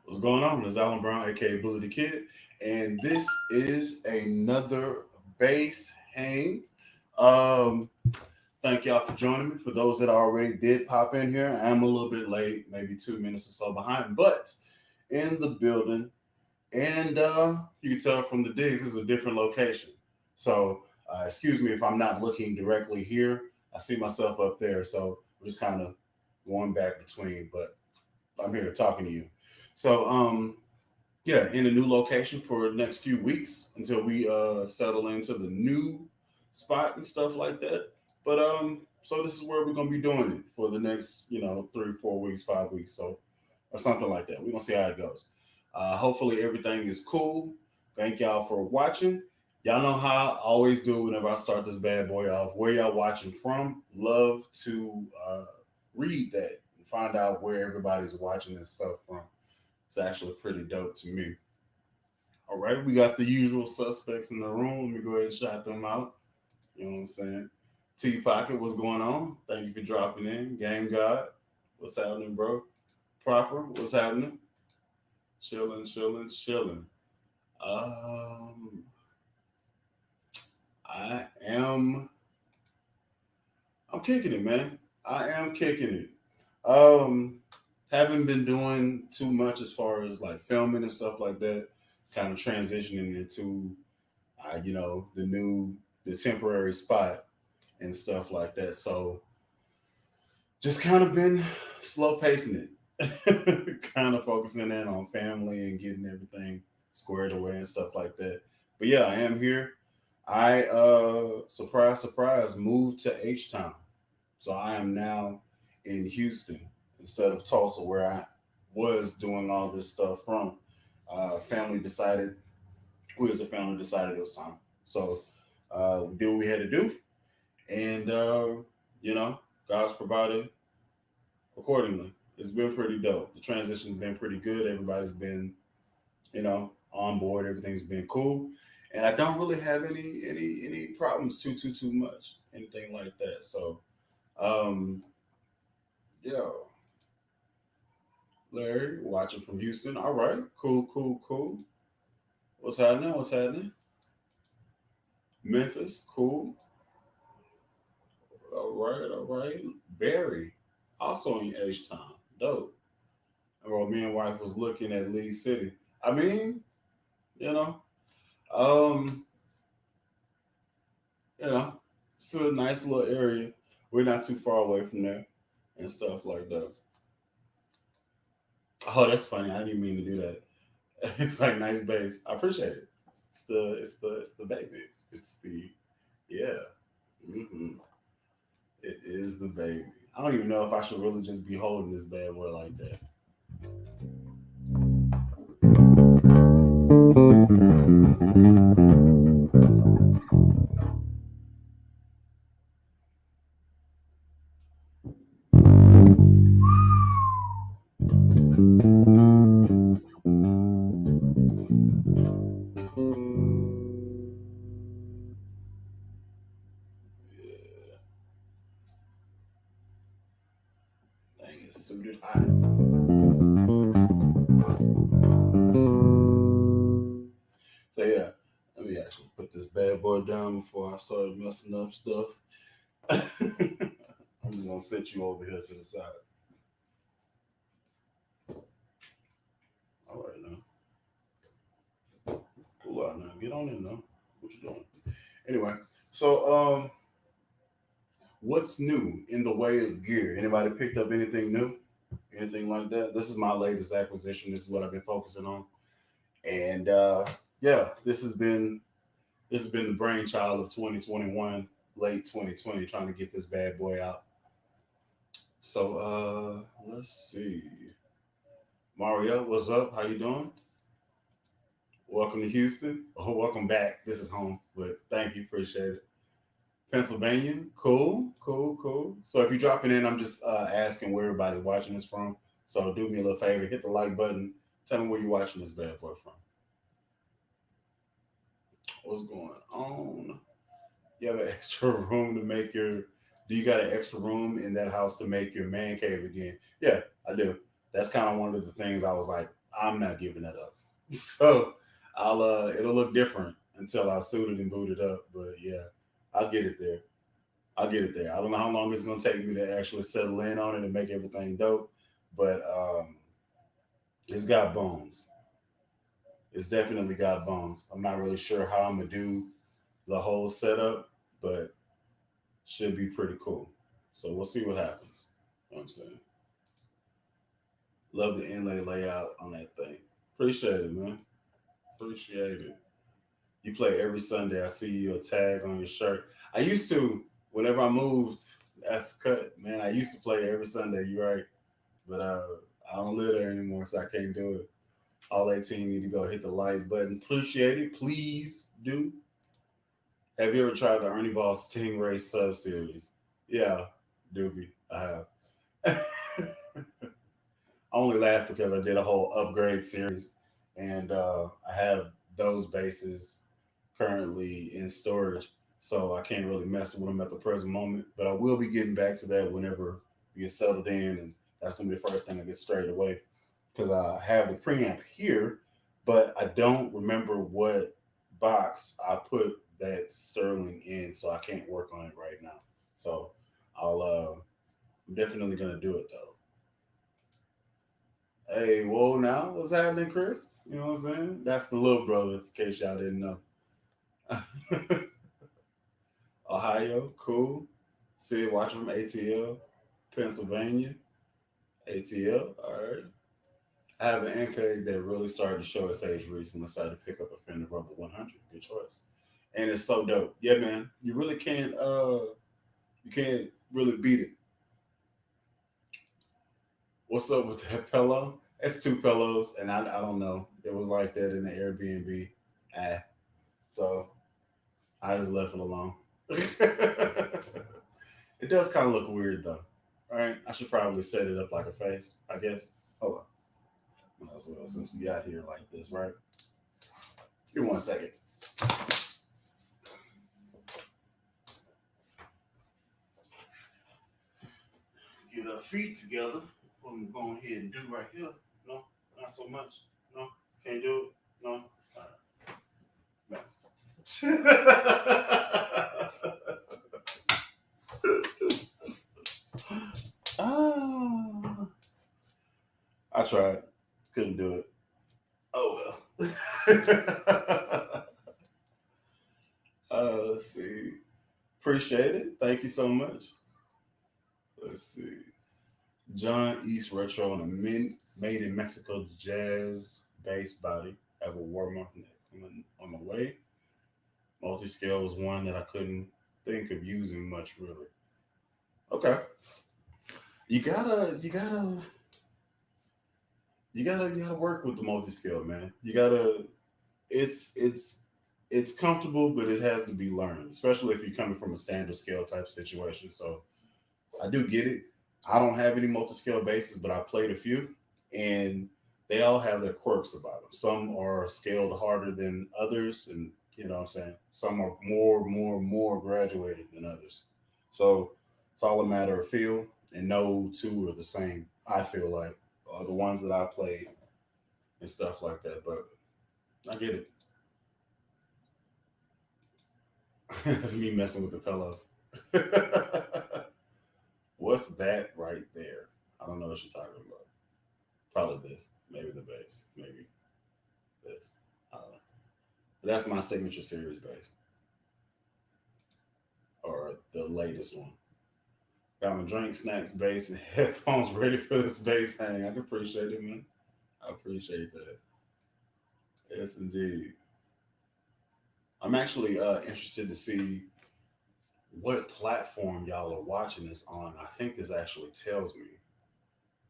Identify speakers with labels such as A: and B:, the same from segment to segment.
A: What's going on? It's Alan Brown, aka Bully the Kid, and this is another base hang. Um, Thank y'all for joining me. For those that already did pop in here, I'm a little bit late, maybe 2 minutes or so behind, but in the building, and you can tell from the digs, this is a different location. So, excuse me if I'm not looking directly here. I see myself up there, so we're just kind of going back between, but I'm here talking to you. So, yeah, in a new location for the next few weeks until we settle into the new spot and stuff like that. But so this is where we're gonna be doing it for the next, 3, 4 weeks, 5 weeks, so or something like that. We're gonna see how it goes. Hopefully everything is cool. Thank y'all for watching. Y'all know how I always do whenever I start this bad boy off. Where y'all watching from? Love to read that and find out where everybody's watching this stuff from. It's actually pretty dope to me. All right, we got the usual suspects in the room. Let me go ahead and shout them out. You know what I'm saying? T Pocket, what's going on? Thank you for dropping in. Game God, what's happening, bro? Proper, what's happening? Chilling, chilling, chilling. Um, I am, I'm kicking it, man. I am kicking it. Um, haven't been doing too much as far as like filming and stuff like that. Kind of transitioning into the temporary spot and stuff like that. So just kind of been slow pacing it, kind of focusing in on family and getting everything squared away and stuff like that. But yeah, I am here. I surprise, surprise, moved to H Town, so I am now in Houston instead of Tulsa, where I was doing all this stuff from. Family decided we as a family decided it was time. So we did what we had to do, and you know, God's provided accordingly. It's been pretty dope. The transition's been pretty good. Everybody's been, on board. Everything's been cool, and I don't really have any problems too much, anything like that. So, um, yeah, Larry watching from Houston. All right, cool, cool, cool. What's happening? What's happening? Memphis, cool. All right, all right. Barry, also in H Town. Dope. Well, me and wife was looking at Lee City. I mean, you know, um, you know, it's a nice little area. We're not too far away from there and stuff like that. Oh, that's funny. I didn't even mean to do that. It's like nice bass. I appreciate it. It's the baby. It's the yeah. hmm It is the baby. I don't even know if I should really just be holding this bad boy like that. Yeah, dang, it's suited hot. So yeah, let me actually put this bad boy down before I start messing up stuff. I'm just gonna set you over here to the side. All right now, cool out now. Get on in now. What you doing? Anyway, so what's new in the way of gear? Anybody picked up anything new? Anything like that? This is my latest acquisition. This is what I've been focusing on, and yeah, this has been the brainchild of 2021, late 2020, trying to get this bad boy out. So let's see. Mario, what's up? How you doing? Welcome to Houston. Oh, welcome back. This is home, but thank you, appreciate it. Pennsylvania, cool, cool, cool. So if you're dropping in, I'm just asking where everybody's watching this from. So do me a little favor, hit the like button. Tell me where you're watching this bad boy from. What's going on? You have an extra room to make your. Do you got an extra room in that house to make your man cave again? Yeah, I do. That's kind of one of the things I was like. I'm not giving that up. So it'll look different until I suit it and boot it up. But yeah, I'll get it there. I'll get it there. I don't know how long it's gonna take me to actually settle in on it and make everything dope, but it's got bones. It's definitely got bones. I'm not really sure how I'm gonna do the whole setup, but should be pretty cool. So we'll see what happens. You know what I'm saying? Love the inlay layout on that thing. Appreciate it, man. Appreciate it. You play every Sunday. I see you a tag on your shirt. I used to, whenever I moved, that's cut, man. I used to play every Sunday. You're right, but I don't live there anymore, so I can't do it. All 18 need to go hit the like button. Appreciate it. Please do. Have you ever tried the Ernie Ball Stingray sub series? Yeah, Doobie, I have. I only laugh because I did a whole upgrade series, and I have those bases currently in storage, so I can't really mess with them at the present moment. But I will be getting back to that whenever we get settled in, and that's going to be the first thing I get straight away because I have the preamp here, but I don't remember what box I put that Sterling in, so I can't work on it right now. So I'm definitely gonna do it though. Hey, whoa now, what's happening, Chris? You know what I'm saying? That's the little brother, in case y'all didn't know. Ohio, cool. See, watching from ATL, Pennsylvania, ATL. All right. I have an MPEG that really started to show its age recently. Decided to pick up a Fender Rubber 100. Good choice. And it's so dope. Yeah, man. You really can't. You can't really beat it. What's up with that pillow? It's two pillows, and I don't know. It was like that in the Airbnb. Ah, so I just left it alone. It does kind of look weird though. All right, I should probably set it up like a face. I guess. Hold on. Might as well since we got here like this, right? Give me 1 second. Get our feet together. What I'm going ahead and do right here. No, not so much. No, can't do it. No. All right. Ah, I tried. Couldn't do it. Oh well. Let's see. Appreciate it. Thank you so much. Let's see. John East Retro on a made in Mexico jazz bass body. Have a warm coming on the way. Multi scale was one that I couldn't think of using much really. Okay. You gotta work with the multi scale, man. You gotta it's it's it's comfortable, but it has to be learned, especially if you're coming from a standard scale type situation. So I do get it. I don't have any multi-scale basses, but I played a few, and they all have their quirks about them. Some are scaled harder than others, and you know what I'm saying. Some are more graduated than others. So it's all a matter of feel, and no two are the same. I feel like the ones that I played and stuff like that. But I get it. That's me messing with the pillows. What's that right there? I don't know what you're talking about. Probably this. Maybe the bass. Maybe this. I don't know. But that's my signature series bass. Or the latest one. Got my drink, snacks, bass, and headphones ready for this bass hang. I can appreciate it, man. I appreciate that. Yes, indeed. I'm actually interested to see what platform y'all are watching this on. I think this actually tells me.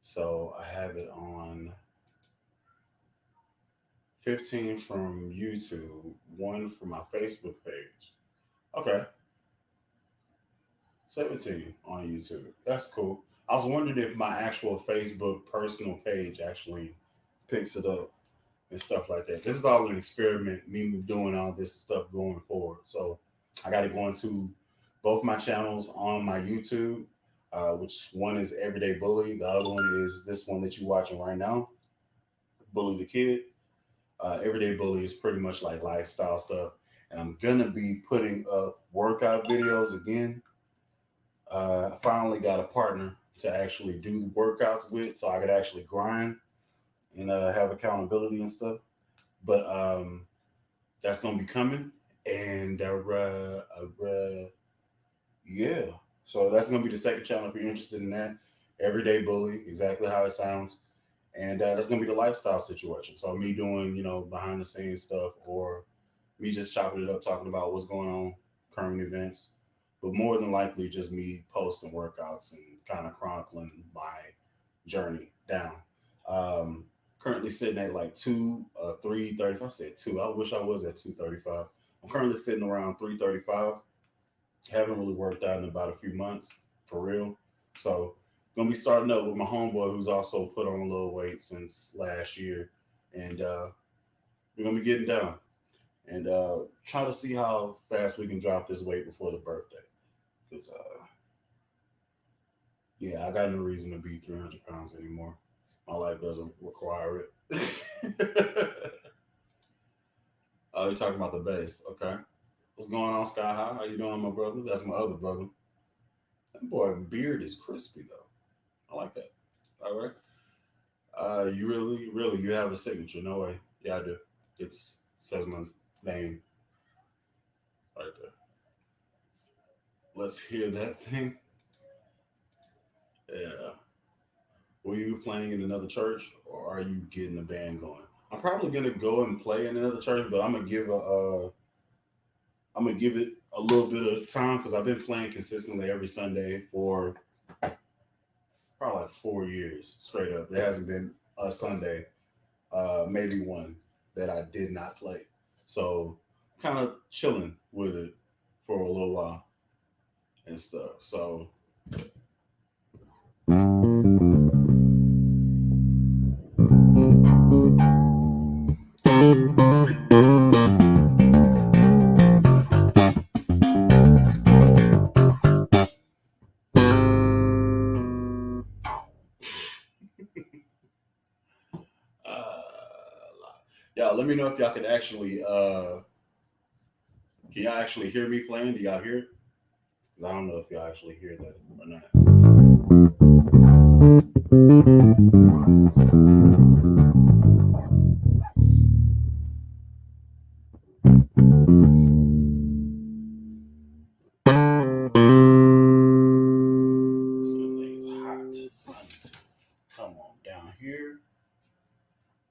A: So I have it on 15 from YouTube, one from my Facebook page. Okay, 17 on YouTube. That's cool. I was wondering if my actual Facebook personal page actually picks it up and stuff like that. This is all an experiment, me doing all this stuff going forward. So I got to go into both my channels on my YouTube, which one is Everyday Bully. The other one is this one that you're watching right now. Bully the Kid. Everyday Bully is pretty much like lifestyle stuff. And I'm going to be putting up workout videos again. I finally got a partner to actually do the workouts with so I could actually grind and have accountability and stuff. But that's going to be coming. And yeah, so that's going to be the second channel if you're interested in that. Everyday Bully, exactly how it sounds. And that's going to be the lifestyle situation. So me doing, behind the scenes stuff, or me just chopping it up, talking about what's going on, current events, but more than likely just me posting workouts and kind of chronicling my journey down. Um, Currently sitting at like 3:35. I said two. I wish I was at 2:35. I'm currently sitting around 3:35. Haven't really worked out in about a few months for real. So gonna be starting up with my homeboy who's also put on a little weight since last year, and we're gonna be getting down and try to see how fast we can drop this weight before the birthday. Because yeah, I got no reason to be 300 pounds anymore. My life doesn't require it. Oh, you're talking about the base, okay? What's going on, Sky High? How you doing, my brother? That's my other brother. That boy beard is crispy though. I like that. All right. You really, you have a signature? No way. Yeah, I do. It says my name right there. Let's hear that thing. Yeah. Will you be playing in another church, or are you getting a band going? I'm probably gonna go and play in another church, but I'm gonna give it a little bit of time because I've been playing consistently every Sunday for probably like 4 years straight up. There hasn't been a Sunday, maybe one, that I did not play. So kind of chilling with it for a little while and stuff. So yeah, let me know if y'all can y'all actually hear me playing? Do y'all hear it? 'Cause I don't know if y'all actually hear that or not. So this thing is hot. I need to come on down here.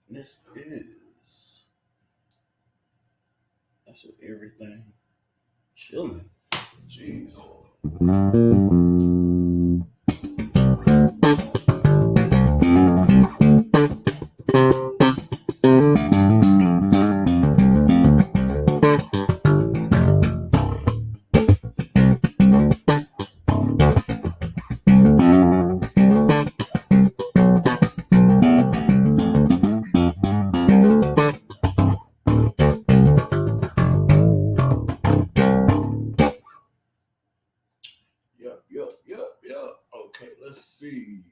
A: This is that's with everything chilling. Jeez. Yep. Okay, let's see.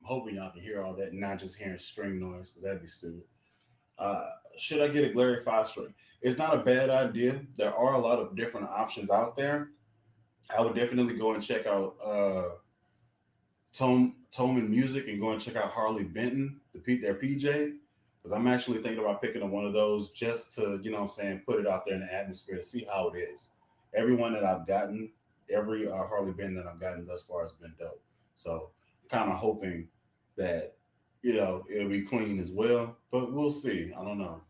A: I'm hoping y'all can hear all that and not just hearing string noise because that'd be stupid. Uh, should I get a Glary 5 string? It's not a bad idea. There are a lot of different options out there. I would definitely go and check out Tome Music and go and check out Harley Benton, their PJ, because I'm actually thinking about picking up one of those just to, what I'm saying, put it out there in the atmosphere to see how it is. Everyone that I've gotten, every Harley Benton that I've gotten thus far has been dope. So I'm kind of hoping that, it'll be clean as well, but we'll see. I don't know.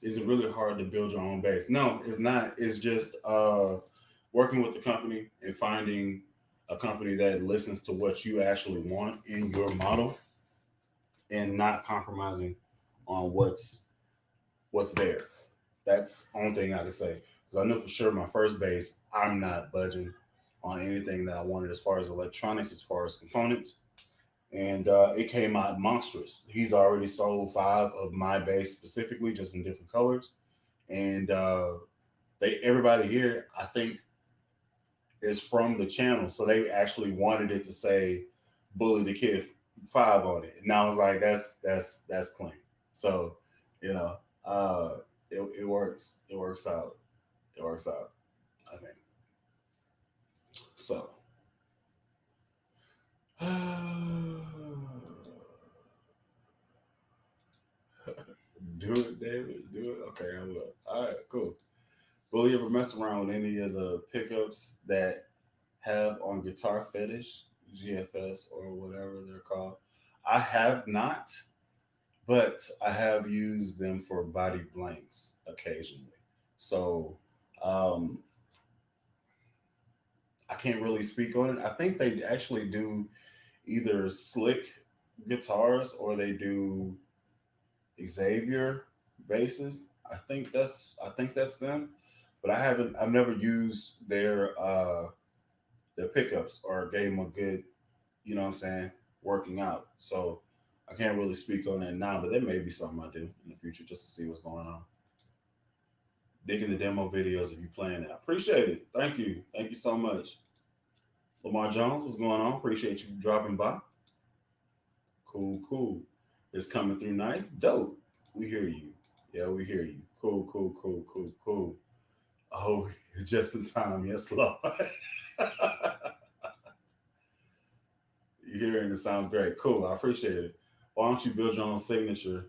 A: Is it really hard to build your own base? No, it's not. It's just working with the company and finding a company that listens to what you actually want in your model and not compromising on what's there. That's the only thing I can say. Because I know for sure my first base, I'm not budging on anything that I wanted as far as electronics, as far as components. And it came out monstrous. He's already sold 5 of my base specifically, just in different colors. And they everybody here, I think, is from the channel, so they actually wanted it to say Bully the Kid 5 on it. And I was like, that's clean. So, you know, it works. It works out. It works out. I think. So do it, David. Do it. Okay, I will. All right, cool. Will you ever mess around with any of the pickups that have on Guitar Fetish, GFS, or whatever they're called? I have not, but I have used them for body blanks occasionally. So um, I can't really speak on it. I think they actually do either slick guitars or they do Xavier basses. I think that's them, but I've never used their pickups or gave them a good, you know what I'm saying, working out. So I can't really speak on that now, but there may be something I do in the future just to see what's going on. Digging the demo videos of you playing it. I appreciate it. Thank you. Thank you so much. Lamar Jones, what's going on? Appreciate you dropping by. Cool, cool. It's coming through nice. Dope. We hear you. Yeah, we hear you. Cool, cool, cool, cool, cool. Oh, just in time. Yes, Lord. You're hearing it sounds great. Cool. I appreciate it. Why don't you build your own signature?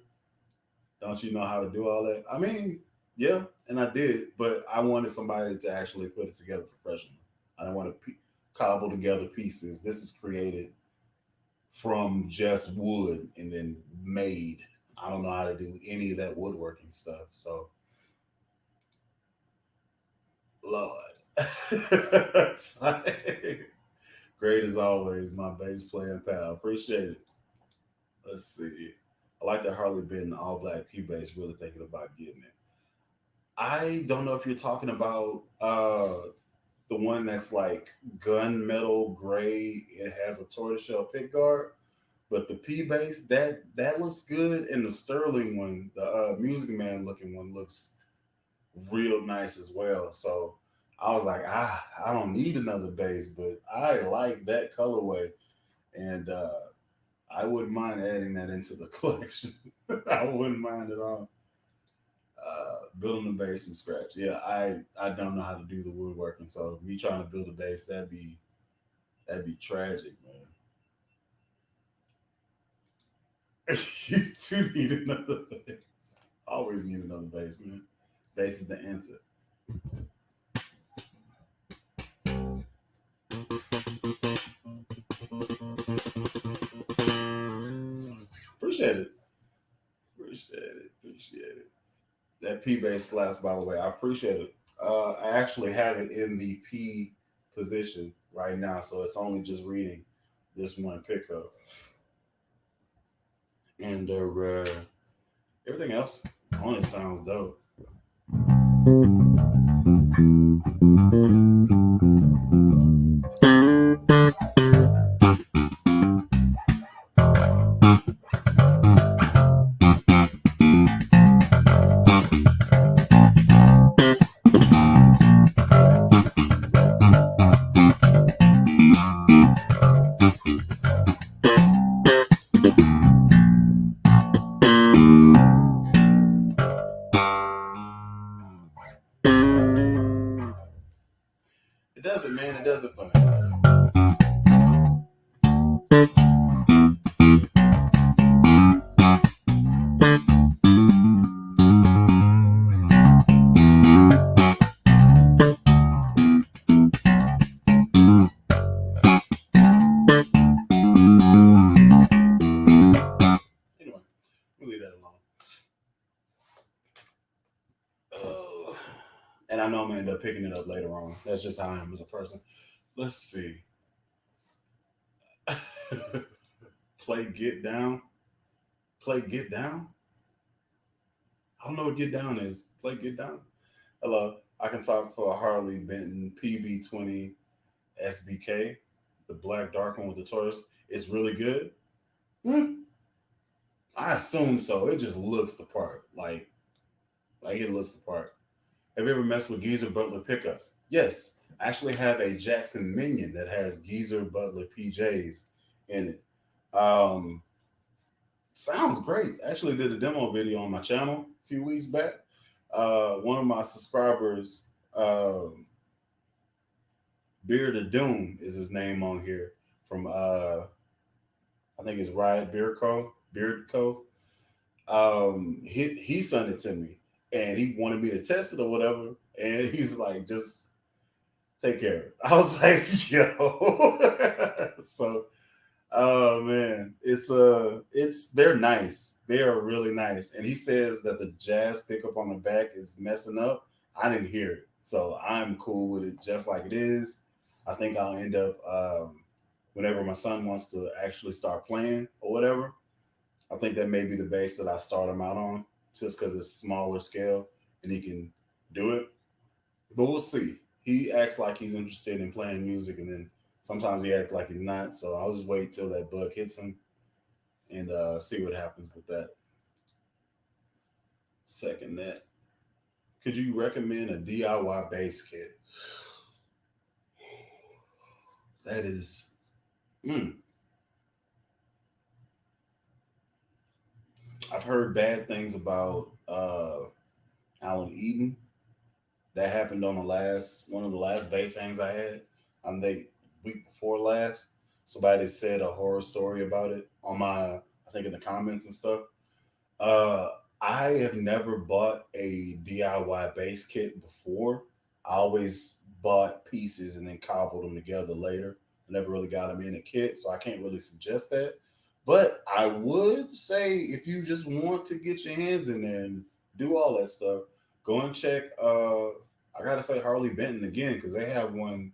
A: Don't you know how to do all that? I mean, yeah, and I did, but I wanted somebody to actually put it together professionally. I don't want to cobble together pieces. This is created from just wood and then made. I don't know how to do any of that woodworking stuff. So, Lord. It's like, great as always, my bass playing pal. Appreciate it. Let's see. I like that Harley Benton all black P bass. Really thinking about getting it. I don't know if you're talking about the one that's like gunmetal gray. It has a tortoiseshell pick guard, but the P bass that looks good, and the Sterling one, the Music Man looking one, looks real nice as well. So I was like, I don't need another bass, but I like that colorway, and I wouldn't mind adding that into the collection. I wouldn't mind at all. Building a base from scratch. Yeah, I don't know how to do the woodworking, so me trying to build a base that'd be tragic, man. You do need another base. Always need another base, man. Base is the answer. Appreciate it. Appreciate it. Appreciate it. That P bass slaps, by the way. I appreciate it. I actually have it in the P position right now, so it's only just reading this one pickup. And everything else on it sounds dope. It does it, man. It does it for me. Anyway, we'll leave that alone. Oh. And I know I'm gonna end up picking it up later on. That's just how I am as a person. Let's see. Play Get Down. Play Get Down. I don't know what Get Down is. Play Get Down. Hello. I can talk for a Harley Benton PB20 SBK, the black dark one with the Taurus. It's really good. Hmm. I assume so. It just looks the part. Like it looks the part. Have you ever messed with Geezer Butler pickups? Yes. I actually have a Jackson Minion that has Geezer Butler PJs in it. Um, Sounds great. Actually, did a demo video on my channel a few weeks back. One of my subscribers, Beard of Doom, is his name on here from I think it's Riot Beard Co. Beard Co. He sent it to me, and he wanted me to test it or whatever. And he's like, just take care of it. I was like, yo. So oh man, it's they're nice. They are really nice. And he says that the jazz pickup on the back is messing up. I didn't hear it, so I'm cool with it just like it is. I think I'll end up whenever my son wants to actually start playing or whatever. I think that may be the bass that I start him out on, just because it's smaller scale and he can do it. But we'll see. He acts like he's interested in playing music, and then sometimes he acts like he's not. So I'll just wait till that bug hits him and see what happens with that. Second, that could you recommend a DIY bass kit? That is, mm, I've heard bad things about Alan Eden. That happened on the last one of the last bass hangs I had. On the week before last, somebody said a horror story about it on my, I think in the comments and stuff. Uh, I have never bought a DIY bass kit before. I always bought pieces and then cobbled them together later. I never really got them in a kit, so I can't really suggest that. But I would say if you just want to get your hands in there and do all that stuff, go and check. I gotta say Harley Benton again because they have one.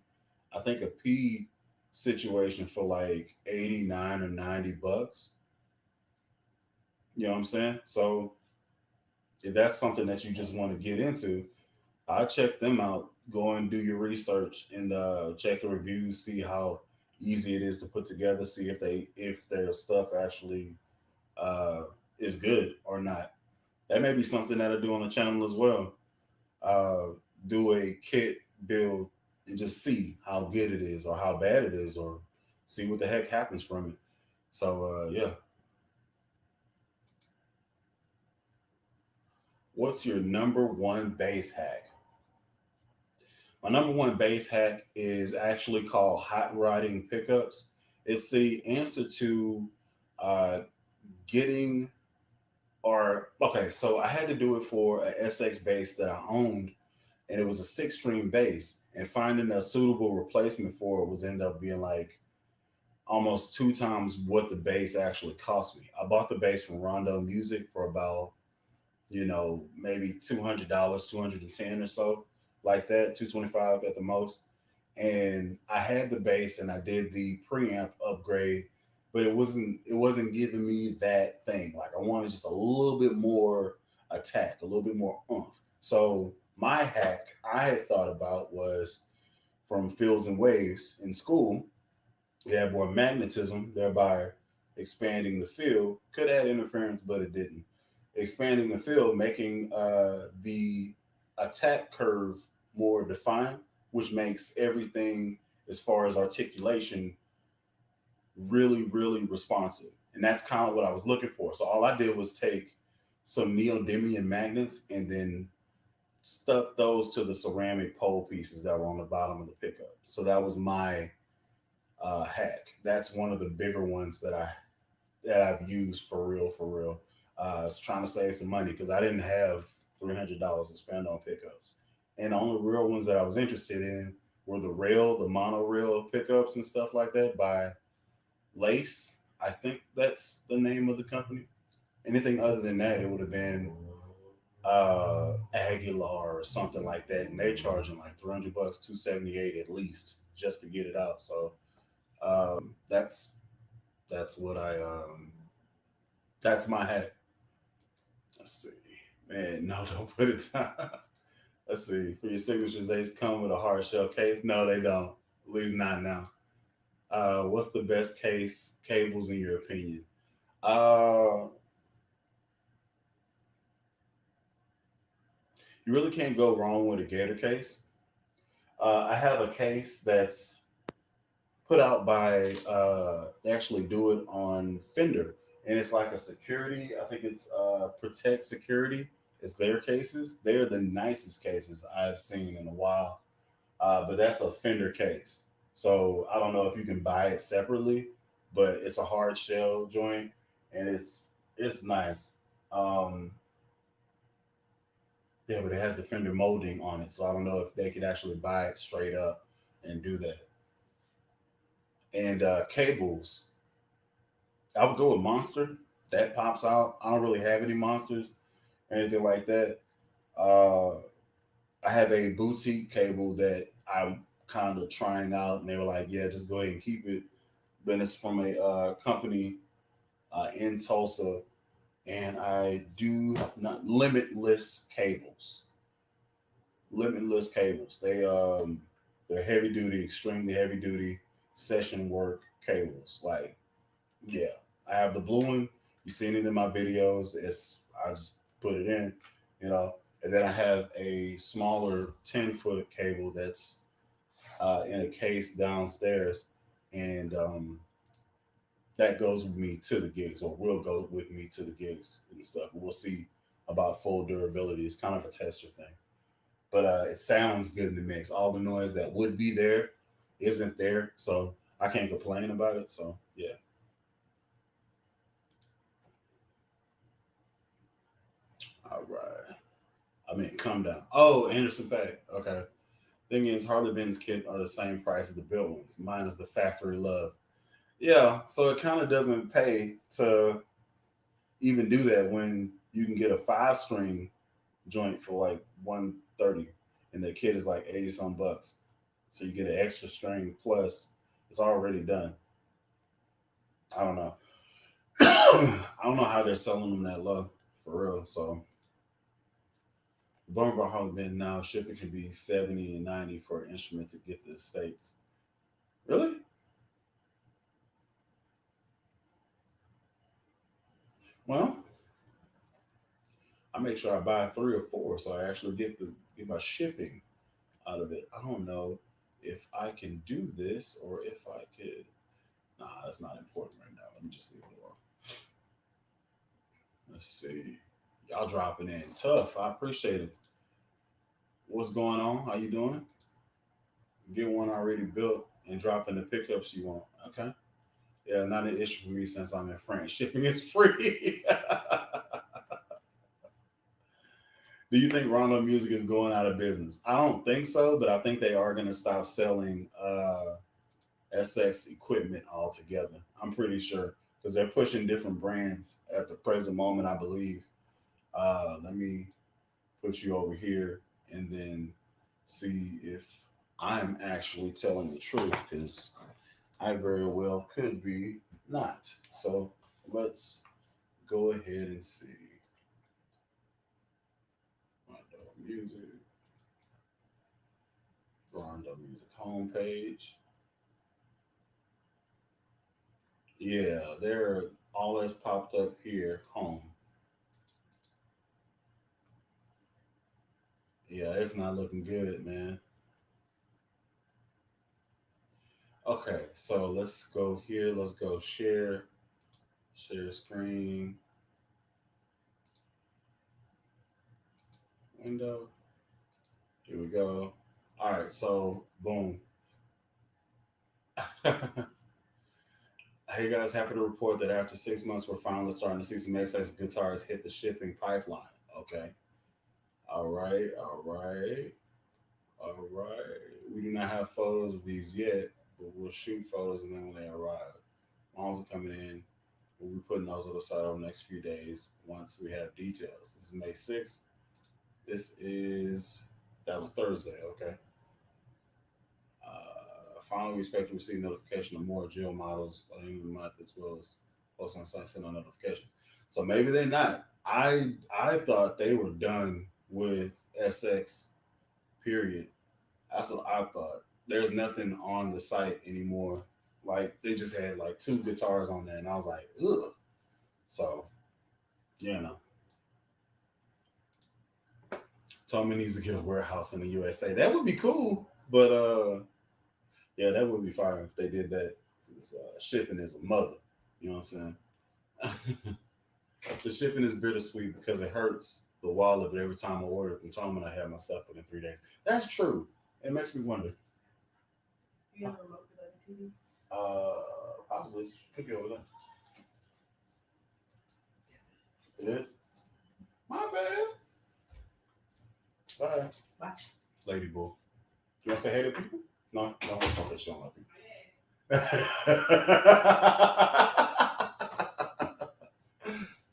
A: I think a P situation for like 89 or 90 bucks. You know what I'm saying? So if that's something that you just want to get into, I'll check them out. Go and do your research and check the reviews, see how easy it is to put together, see if their stuff actually uh, is good or not. That may be something that I do on the channel as well. Uh, do a kit build and just see how good it is or how bad it is or see what the heck happens from it. So yeah, what's your number one bass hack? My number one bass hack is actually called hot rodding pickups. It's the answer to uh, getting or okay, so I had to do it for a SX bass that I owned, and it was a six string bass. And finding a suitable replacement for it was end up being like almost two times what the bass actually cost me. I bought the bass from Rondo Music for about maybe $200, 210 or so, like that, 225 at the most. And I had the bass and I did the preamp upgrade, but it wasn't giving me that thing. Like I wanted just a little bit more attack, a little bit more oomph. So my hack I had thought about was from Fields and Waves in school. We had more magnetism, thereby expanding the field. Could add interference, but it didn't. Expanding the field, making the attack curve more defined, which makes everything as far as articulation really, really responsive. And that's kind of what I was looking for. So all I did was take some neodymium magnets and then stuck those to the ceramic pole pieces that were on the bottom of the pickup. So that was my hack. That's one of the bigger ones that I've used for real, for real. I was trying to save some money because I didn't have $300 to spend on pickups, and the only real ones that I was interested in were the mono rail pickups and stuff like that by Lace. I think that's the name of the company. Anything other than that, it would have been Aguilar or something like that, and they're charging like $300, 278 at least just to get it out. So that's what that's my hack. Let's see. Man, no, don't put it down. Let's see. For your signatures, they come with a hard shell case. No, they don't. At least not now. What's the best case cables in your opinion? Uh, you really can't go wrong with a Gator case. I have a case that's put out by they actually do it on Fender, and it's like a security. I think it's Protect Security. It's their cases. They're the nicest cases I've seen in a while. But that's a Fender case. So I don't know if you can buy it separately, but it's a hard shell joint, and it's nice. Um, yeah, but it has the Fender molding on it, so I don't know if they could actually buy it straight up and do that. And cables, I would go with Monster. That pops out. I don't really have any monsters or anything like that. Uh, I have a boutique cable that I'm kind of trying out, and they were like, "Yeah, just go ahead and keep it." But it's from a company in Tulsa, and I do not limitless cables. Limitless cables. They're heavy duty, extremely heavy duty session work cables. Like, yeah, I have the blue one. You've seen it in my videos. It's I just put it in, you know. And then I have a smaller 10-foot cable that's in a case downstairs, and that goes with me to the gigs, or will go with me to the gigs and stuff. We'll see about full durability. It's kind of a tester thing, but it sounds good in the mix. All the noise that would be there isn't there, so I can't complain about it. So yeah, all right. I mean, come down. Oh, Anderson Pack. Okay. Thing is, Harley Benz kit are the same price as the built ones. Mine is the factory love. Yeah, so it kind of doesn't pay to even do that when you can get a 5 string joint for like 130, and the kit is like 80 some bucks. So you get an extra string plus it's already done. I don't know. I don't know how they're selling them that low for real. So Burn Bar Harley Benz now shipping can be 70 and 90 for an instrument to get to the States. Really? Well, I make sure I buy 3 or 4 so I actually get my shipping out of it. I don't know if I can do this or if I could. Nah, that's not important right now. Let me just leave it alone. Let's see. Y'all dropping in tough. I appreciate it. What's going on? How you doing? Get one already built and drop in the pickups you want. Okay. Yeah, not an issue for me since I'm in France. Shipping is free. Do you think Rondo Music is going out of business? I don't think so, but I think they are going to stop selling SX equipment altogether. I'm pretty sure because they're pushing different brands at the present moment, I believe. Let me put you over here and then see if I'm actually telling the truth because I very well could be not. So let's go ahead and see. Rondo Music, Rondo Music homepage. Yeah, they're all that's popped up here. Home. Yeah, it's not looking good, man. Okay, so let's go here. Let's go share screen, window. Here we go. All right, so boom. Hey guys, happy to report that after 6 months, we're finally starting to see some excess guitars hit the shipping pipeline. Okay. All right, all right, all right. We do not have photos of these yet, but we'll shoot photos and then when they arrive. Moms are coming in. We'll be putting those on the site over the next few days once we have details. This is May 6th. This is, that was Thursday, okay. Finally, we expect to receive notification of more jail models by the end of the month, as well as post on site send on notifications. So maybe they're not. I thought they were done with SX. Period. That's what I thought. There's nothing on the site anymore. Like they just had like 2 guitars on there, and I was like, ugh. So you know, Tommy needs to get a warehouse in the USA. That would be cool, but Yeah, that would be fire if they did that. This, shipping is a mother. You know what I'm saying? The shipping is bittersweet because it hurts the wallet, but every time I order from Tom, I have my stuff within 3 days. That's true. It makes me wonder. You have a remote for the TV? Possibly. It could be over there. It is. My bad. Bye. Bye. Lady bull. You want to say hey to people? No, no, okay, she don't like people.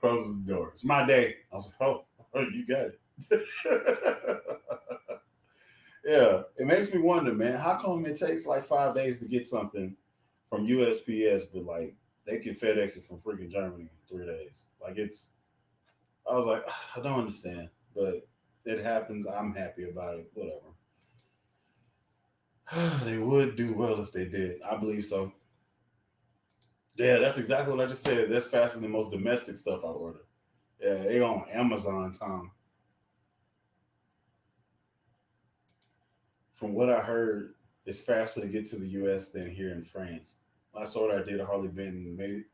A: Closes the door. It's my day. I was like, oh, you got it. Yeah, it makes me wonder, man. How come it takes like 5 days to get something from USPS, but like they can FedEx it from freaking Germany in 3 days? Like it's, I was like, I don't understand, but it happens. I'm happy about it. Whatever. They would do well if they did. I believe so. Yeah, that's exactly what I just said. That's faster than most domestic stuff I order. Yeah, they on Amazon time. From what I heard, it's faster to get to the U.S. than here in France. Last order I did a Harley Benton made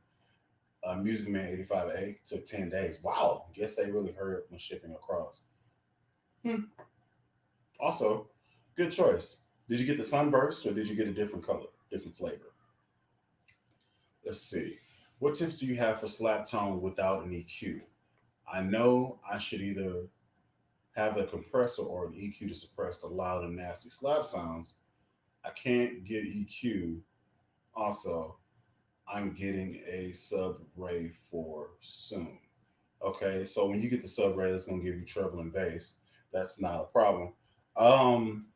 A: Music Man 85A took 10 days. Wow, guess they really hurry up when shipping across. Hmm. Also, good choice. Did you get the sunburst or did you get a different color, different flavor? Let's see. What tips do you have for slap tone without an EQ? I know I should either have a compressor or an EQ to suppress the loud and nasty slap sounds. I can't get EQ. Also, I'm getting a sub ray for soon. Okay, so when you get the sub ray, that's gonna give you treble and bass. That's not a problem. Um,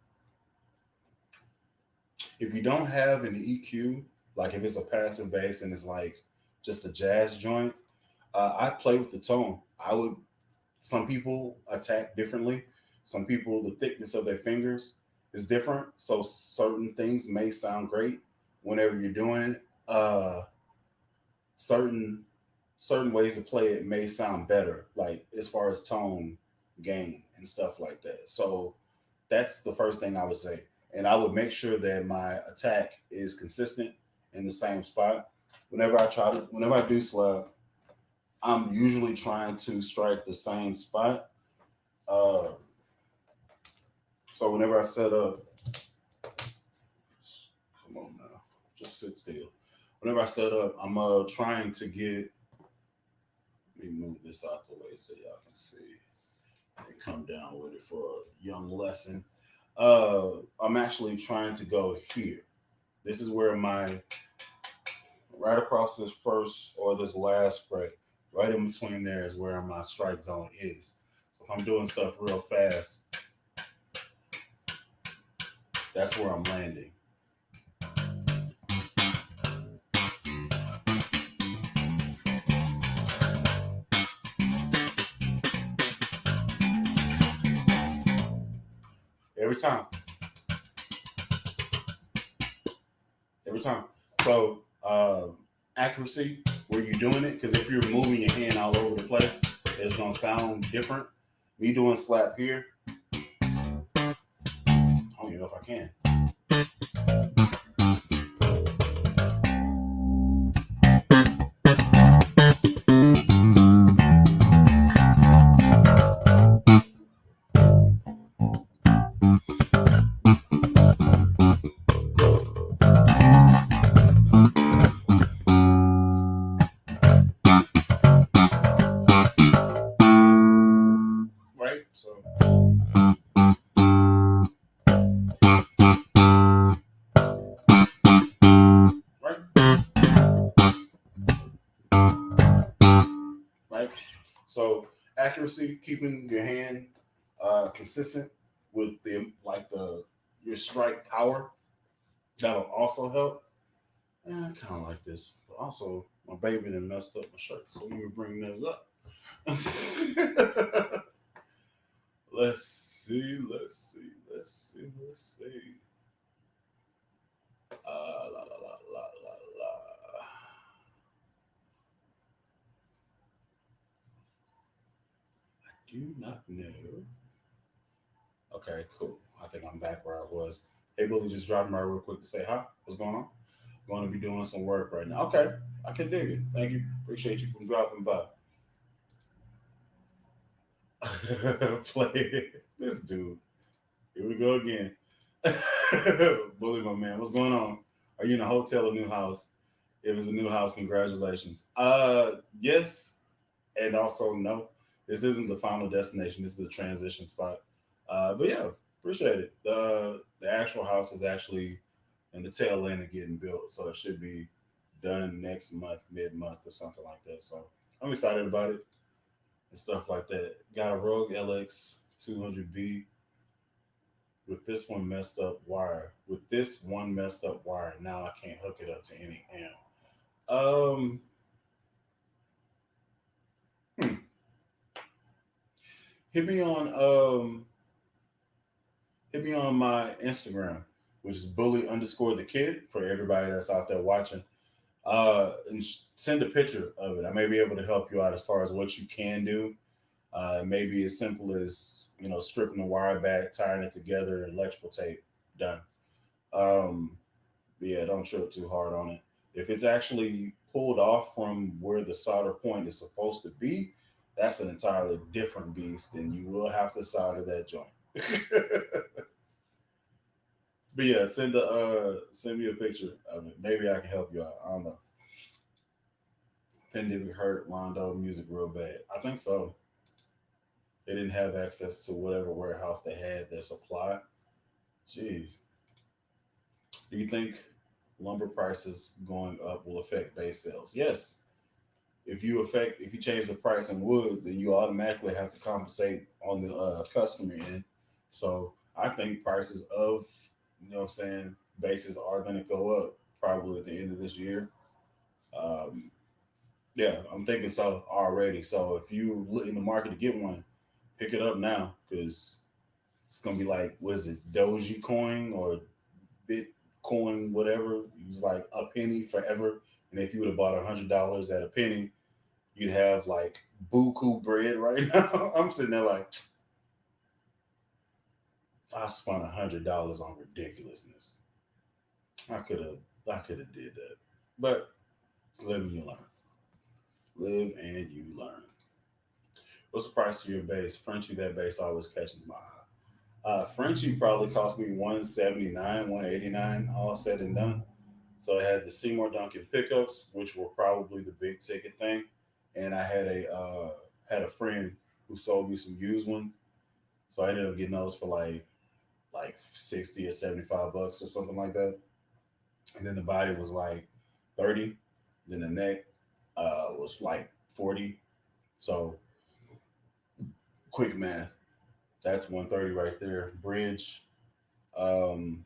A: if you don't have an EQ, like if it's a passive bass and it's like just a jazz joint, I play with the tone. I would. Some people attack differently. Some people, the thickness of their fingers is different. So certain things may sound great whenever you're doing it. Certain certain ways to play it may sound better, like as far as tone gain and stuff like that. So that's the first thing I would say. And I would make sure that my attack is consistent in the same spot. Whenever I do slap, I'm usually trying to strike the same spot. Uh, so whenever I set up, come on now, just sit still. Whenever I set up, I'm trying to get. Let me move this out the way so y'all can see. And come down with it for a young lesson. I'm actually trying to go here. This is where my right across this first or this last fret, right in between there is where my strike zone is. So if I'm doing stuff real fast, that's where I'm landing. Every time. Every time. So accuracy where you're doing it, because if you're moving your hand all over the place, it's gonna sound different. Me doing slap here, I don't even know if I can. Right? So right, right. So accuracy, keeping your hand consistent with the your strike power, that'll also help. Yeah, I kind of like this, but also my baby done messed up my shirt, so let me bring this up. Let's see, let's see, let's see, let's see. La la la la la la. Do not know. Okay, cool. I think I'm back where I was. Hey, Bully, just dropping by real quick to say hi. What's going on? Going to be doing some work right now. Okay, I can dig it. Thank you. Appreciate you from dropping by. Play it. This dude. Here we go again. Bully, my man. What's going on? Are you in a hotel or new house? If it's a new house, congratulations. Yes, and also no. This isn't the final destination. This is a transition spot. But yeah, appreciate it. The actual house is actually in the tail end of getting built, so it should be done next month, mid month or something like that. So I'm excited about it and stuff like that. Got a Rogue LX 200B with this one messed up wire. With this one messed up wire, now I can't hook it up to any amp. Um, hmm. hit me on hit me on my Instagram, which is bully underscore the kid for everybody that's out there watching. And send a picture of it. I may be able to help you out as far as what you can do. Maybe as simple as stripping the wire back, tying it together, electrical tape, done. Um, yeah, don't trip too hard on it. If it's actually pulled off from where the solder point is supposed to be, that's an entirely different beast, and you will have to solder that joint. But yeah, send me a picture of it. Maybe I can help you out. I don't know. Pandemic hurt Rondo music real bad. I think so. They didn't have access to whatever warehouse they had their supply. Jeez. Do you think lumber prices going up will affect base sales? Yes. If you change the price in wood, then you automatically have to compensate on the customer end. So I think prices of what I'm saying bases are going to go up probably at the end of this year. Um, yeah, I'm thinking so already. So if you look in the market to get one, pick it up now because it's gonna be like, what is it, Doji coin or Bitcoin, whatever. It was like a penny forever. And if you would have bought $100 at a penny, you'd have like buku bread right now. I'm sitting there like, I spent $100 on ridiculousness. I could have, I could have did that. But live and you learn. Live and you learn. What's the price of your base? Frenchie, that base always catches my eye. Frenchie probably cost me 179, 189, all said and done. So I had the Seymour Duncan pickups, which were probably the big ticket thing, and I had a friend who sold me some used ones. So I ended up getting those for like 60 or $75 or something like that. And then the body was like 30. Then the neck was like 40. So quick math, that's 130 right there. Bridge, um,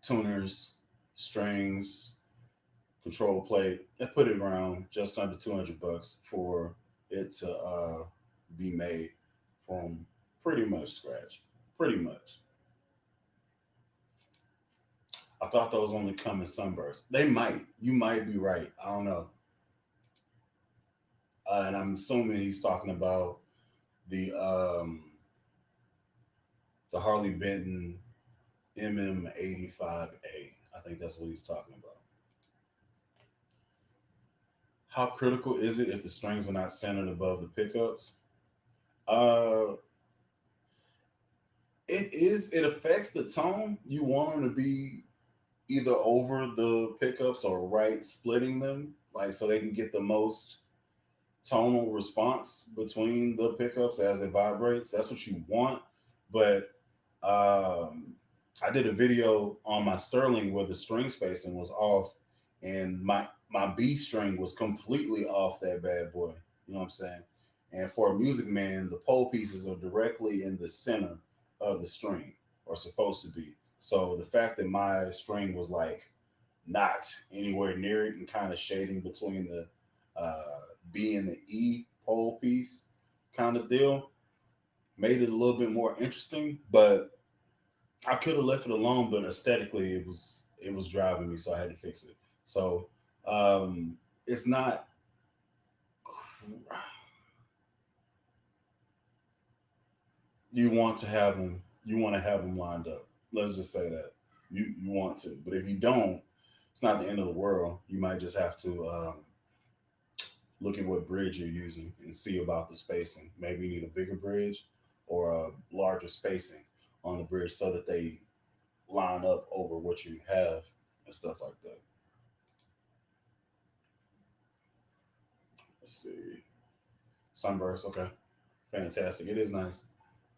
A: tuners, strings, control plate. I put it around just under $200 for it to be made from pretty much scratch. Pretty much. I thought those only come in sunbursts. They might. You might be right. I don't know. And I'm assuming he's talking about the um, the Harley Benton MM85A. I think that's what he's talking about. How critical is it if the strings are not centered above the pickups? Uh, it is. It affects the tone. You want them to be either over the pickups or right splitting them, like so they can get the most tonal response between the pickups as it vibrates. That's what you want. But um, I did a video on my Sterling where the string spacing was off, and my B string was completely off that bad boy. You know what I'm saying? And for a Music Man, the pole pieces are directly in the center of the string, or supposed to be. So the fact that my string was like not anywhere near it and kind of shading between the B and the E pole piece kind of deal made it a little bit more interesting. But I could have left it alone, but aesthetically it was driving me, so I had to fix it. So it's not. You want to have them. You want to have them lined up. Let's just say that you want to, but if you don't, it's not the end of the world. You might just have to look at what bridge you're using and see about the spacing. Maybe you need a bigger bridge or a larger spacing on the bridge so that they line up over what you have and stuff like that. Let's see. Sunburst, okay. Fantastic. It is nice.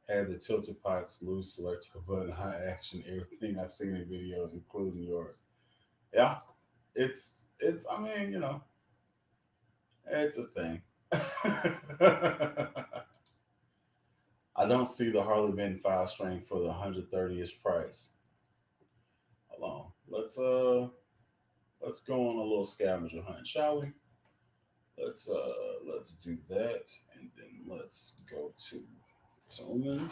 A: Had the tilted pots, loose, selector button, high action, everything I've seen in videos, including yours. Yeah, it's I mean, it's a thing. I don't see the Harley Benton 5 string for the 130-ish price. Hold on. Let's go on a little scavenger hunt, shall we? Let's do that and then let's go to Tillman.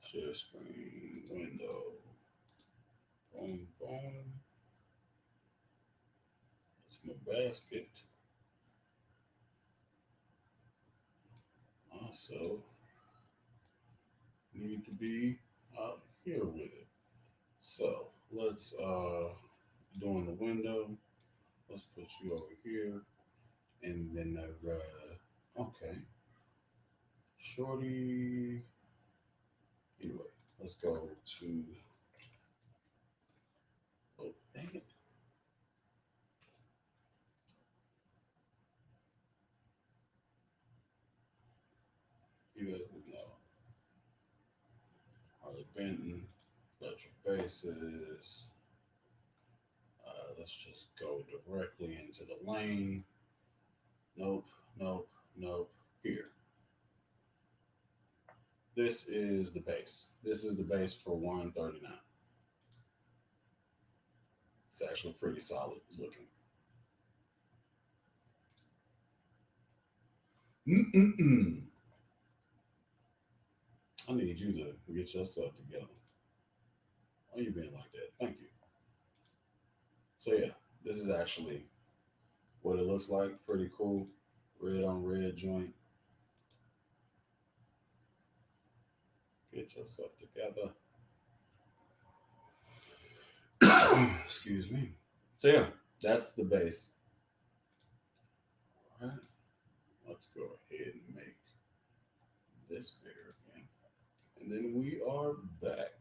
A: Share screen window. Boom boom. It's my basket. Also need to be out here with it. So let's doing the window. Let's put you over here, and then okay, shorty. Anyway, let's go to. Oh dang it! You guys know Harley Benton, electric bases. Let's just go directly into the lane. Nope, nope, nope. Here. This is the base. This is the base for 139. It's actually pretty solid looking. Mm-mm-mm. I need you to get yourself together. Why are you being like that? Thank you. So yeah, this is actually what it looks like. Pretty cool. Red on red joint. Get yourself together. Excuse me. So yeah, that's the base. All right. Let's go ahead and make this bigger again. And then we are back.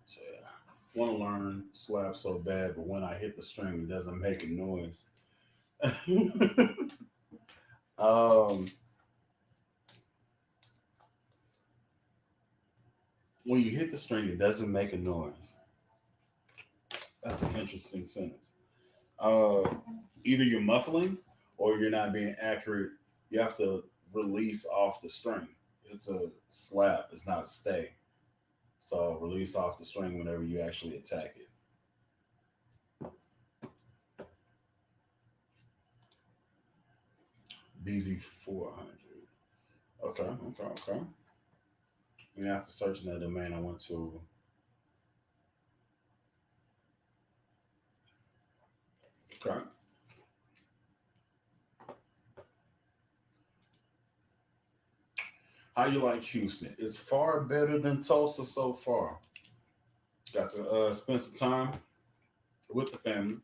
A: So yeah. Want to learn slap so bad, but when I hit the string, it doesn't make a noise. um, when you hit the string, it doesn't make a noise. That's an interesting sentence. Uh, Either you're muffling or you're not being accurate. You have to release off the string. It's a slap. It's not a stay. So release off the string whenever you actually attack it. BZ400. Okay, okay, okay. And after searching that domain, I went to okay. How you like Houston? It's far better than Tulsa so far. Got to spend some time with the family,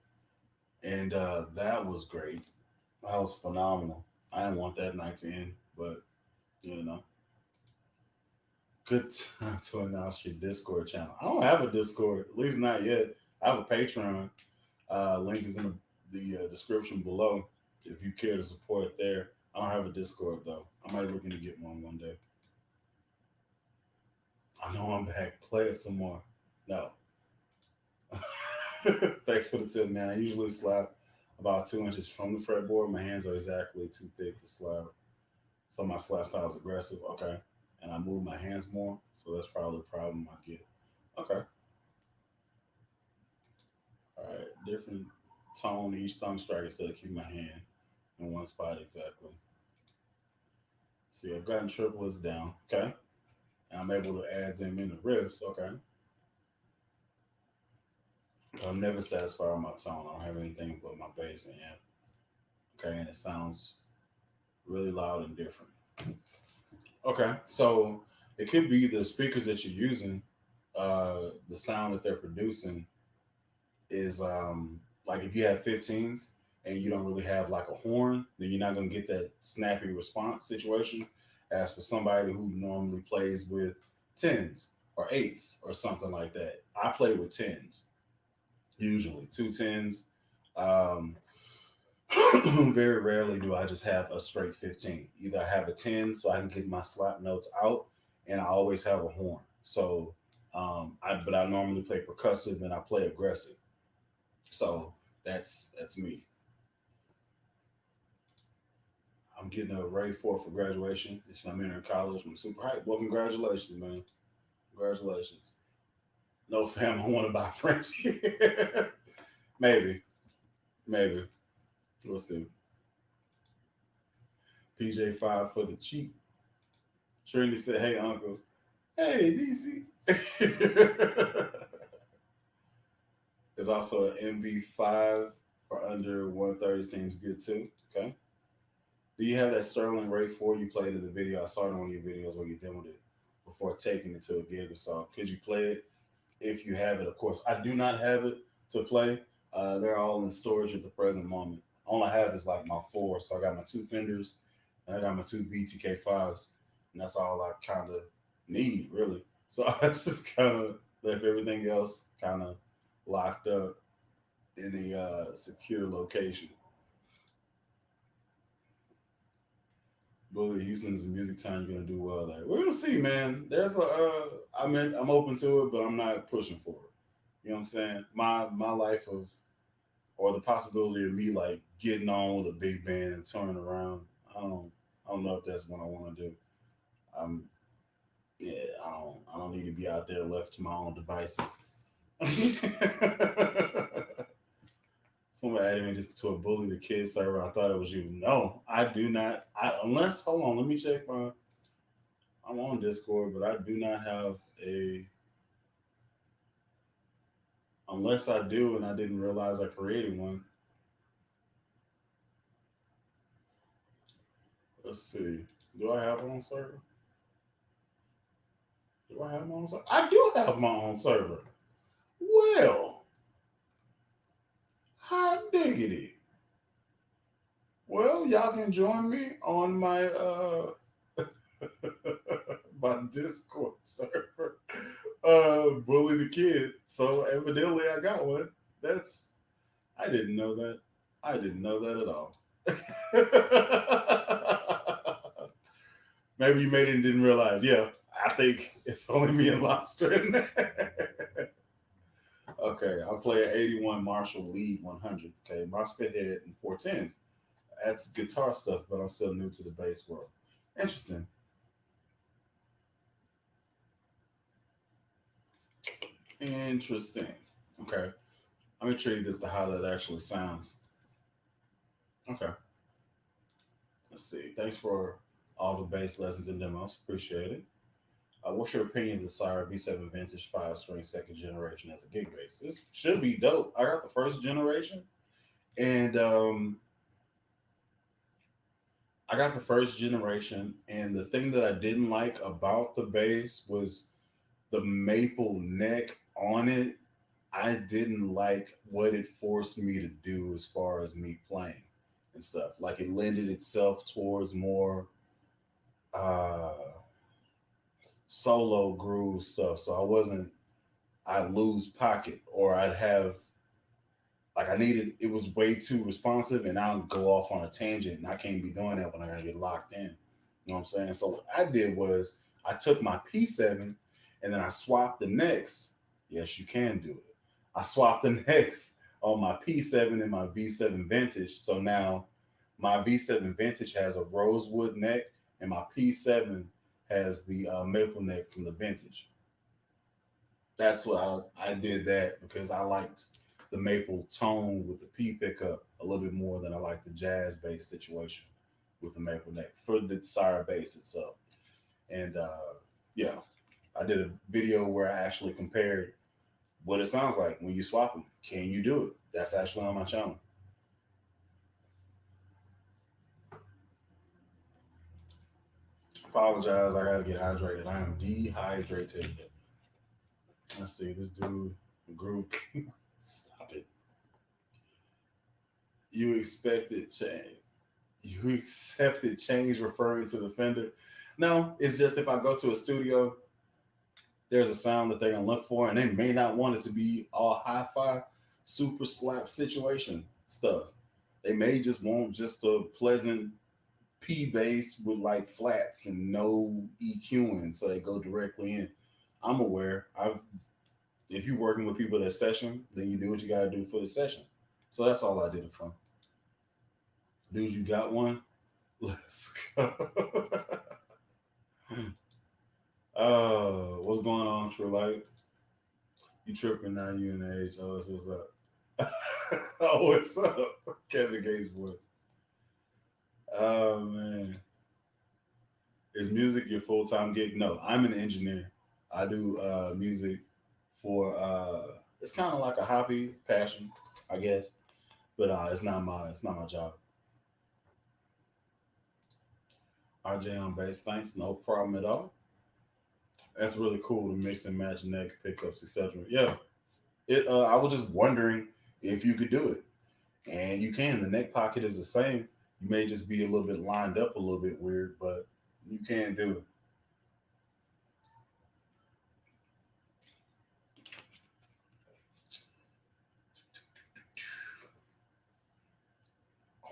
A: and that was great. That was phenomenal. I didn't want that night to end, but you know, good time to announce your Discord channel. I don't have a Discord, at least not yet. I have a Patreon. Link is in the description below if you care to support it there. I don't have a Discord though. I might look into get one day. I know I'm back. Play it some more. No. Thanks for the tip, man. I usually slap about 2 inches from the fretboard. My hands are exactly too thick to slap. So my slap style is aggressive. Okay. And I move my hands more. So that's probably the problem I get. Okay. All right. Different tone each thumb strike instead of keeping my hand in one spot exactly. See, I've gotten triplets down. Okay. And I'm able to add them in the riffs. Okay. I'm never satisfied with my tone. I don't have anything but my bass and amp. Okay, and it sounds really loud and different. Okay, so it could be the speakers that you're using, the sound that they're producing is like if you have 15s and you don't really have like a horn, then you're not gonna get that snappy response situation. As for somebody who normally plays with 10s or 8s or something like that, I play with 10s usually, two 10s. Um, very rarely do I just have a straight 15. Either I have a 10 so I can get my slap notes out, and I always have a horn. So, but I normally play percussive and I play aggressive. So that's me. I'm getting a ready for graduation. I'm entering college. I'm super hyped. Well, congratulations, man. Congratulations. No, fam, I want to buy French. Maybe, maybe. We'll see. PJ5 for the cheap. Trinity said, "Hey, Uncle." Hey, DC. There's also an MB5 for under 130 seems good too. Okay. Do you have that Sterling Ray 4 you played in the video? I saw it in one of your videos where you demoed it before taking it to a gig or so. Could you play it if you have it? Of course, I do not have it to play. They're all in storage at the present moment. All I have is like my four. So I got my two Fenders and I got my two BTK5s. And that's all I kind of need, really. So I just kind of left everything else kind of locked up in a secure location. Bully Houston's a music town. You're gonna do well there. We're gonna see, man. There's a. I mean, I'm open to it, but I'm not pushing for it. You know what I'm saying? My life of or the possibility of me like getting on with a big band and touring around. I don't. I don't know if that's what I want to do. I'm. Yeah. I don't need to be out there left to my own devices. Somebody added me just to a bully the kid server. I thought it was you. No, I do not. Unless hold on, let me check my. I'm on Discord, but I do not have a. Unless I do, and I didn't realize I created one. Let's see. Do I have my own server? Do I have my own server? I do have my own server. Well, hot diggity. Well, y'all can join me on my my Discord server. Bully the kid. So evidently I got one. That's I didn't know that. I didn't know that at all. Maybe you made it and didn't realize. Yeah, I think it's only me and Lobster in there. Okay, I play an 81 Marshall Lead 100. Okay, MOSFET head and 410s. That's guitar stuff, but I'm still new to the bass world. Interesting. Interesting. Okay, I'm intrigued as to how that actually sounds. Okay, let's see. Thanks for all the bass lessons and demos. Appreciate it. What's your opinion of the Sire V7 Vintage 5 string second generation as a gig bass? This should be dope. I got the first generation, and I got the first generation, and the thing that I didn't like about the bass was the maple neck on it. I didn't like what it forced me to do as far as me playing and stuff. Like it lended itself towards more uh, solo groove stuff. So I wasn't, I'd lose pocket or I'd have, like I needed, it was way too responsive and I'll go off on a tangent and I can't be doing that when I gotta get locked in. You know what I'm saying? So what I did was I took my P7 and then I swapped the necks. Yes, you can do it. I swapped the necks on my P7 and my V7 Vintage. So now my V7 Vintage has a rosewood neck and my P7 has the maple neck from the Vintage. That's what I did that because I liked the maple tone with the P pickup a little bit more than I like the jazz bass situation with the maple neck for the Sire bass itself. And yeah, I did a video where I actually compared what it sounds like when you swap them. Can you do it? That's actually on my channel. Apologize, I gotta get hydrated. I am dehydrated. Let's see, this dude, Groove. Stop it. You expected change. You accepted change referring to the Fender. No, it's just if I go to a studio, there's a sound that they're gonna look for, and they may not want it to be all hi-fi, super slap situation stuff. They may just want just a pleasant P bass with like flats and no EQing, so they go directly in. I'm aware. I've If you're working with people that session, then you do what you gotta do for the session. So that's all I did it for. Dude, you got one? Let's go. What's going on, True Light? You tripping now? You in the age? Oh, what's up? Oh, what's up? Kevin Gates' voice. Oh man, is music your full time gig? No, I'm an engineer. I do music for. It's kind of like a hobby, passion, I guess, but it's not my job. RJ on bass, thanks, no problem at all. That's really cool to mix and match neck pickups, etc. Yeah, it. I was just wondering if you could do it, and you can. The neck pocket is the same. You may just be a little bit lined up a little bit weird, but you can do it.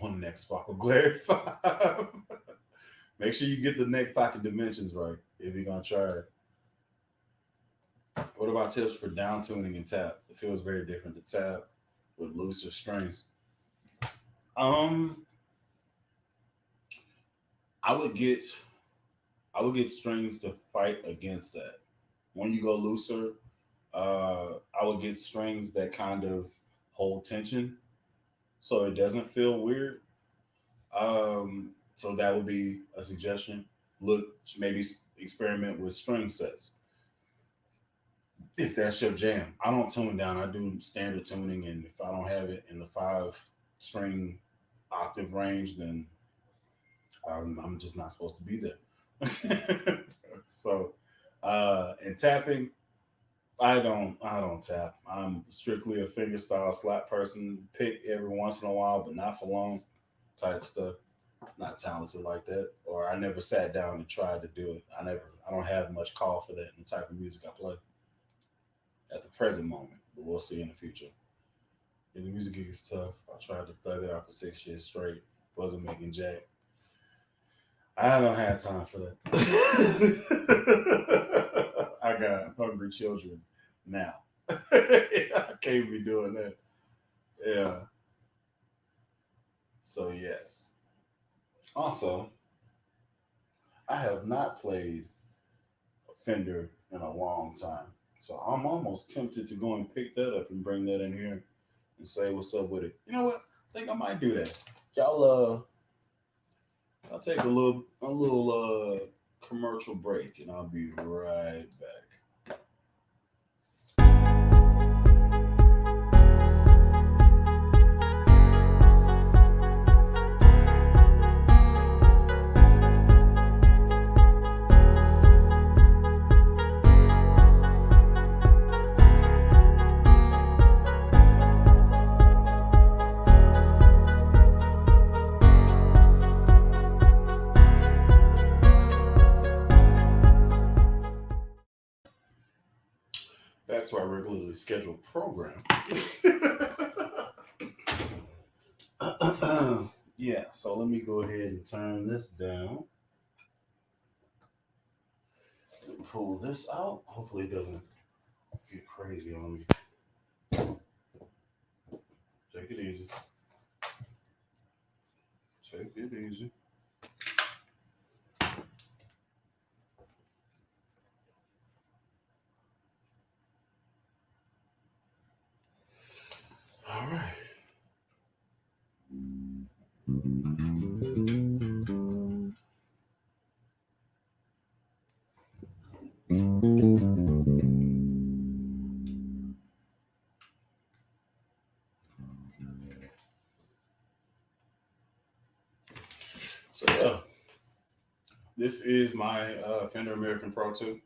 A: On neck sparkle glare 5. Make sure you get the neck pocket dimensions right if you're gonna try it. What about tips for down tuning and tap? It feels very different to tap with looser strings. Um, I would get I would get strings to fight against that. When you go looser, I would get strings that kind of hold tension so it doesn't feel weird. So that would be a suggestion. Look, maybe experiment with string sets if that's your jam. I don't tune down. I do standard tuning, and if I don't have it in the 5 string octave range, then I'm just not supposed to be there. So, and tapping, I don't tap. I'm strictly a finger style slap person. Pick every once in a while, but not for long type stuff. Not talented like that, or I never sat down and tried to do it. I don't have much call for that in the type of music I play at the present moment, but we'll see in the future. Yeah, the music gig is tough. I tried to thug it out for 6 years straight. Wasn't making jack. I don't have time for that. I got hungry children now. I can't be doing that. Yeah. So yes. Also, I have not played Fender in a long time. So I'm almost tempted to go and pick that up and bring that in here and say what's up with it. You know what? I think I might do that. Y'all I'll take a little commercial break and I'll be right back. Back to our regularly scheduled program. Yeah, so let me go ahead and turn this down and pull this out. Hopefully it doesn't get crazy on me. Take it easy. Take it easy. All right. This is my Fender American Pro 2.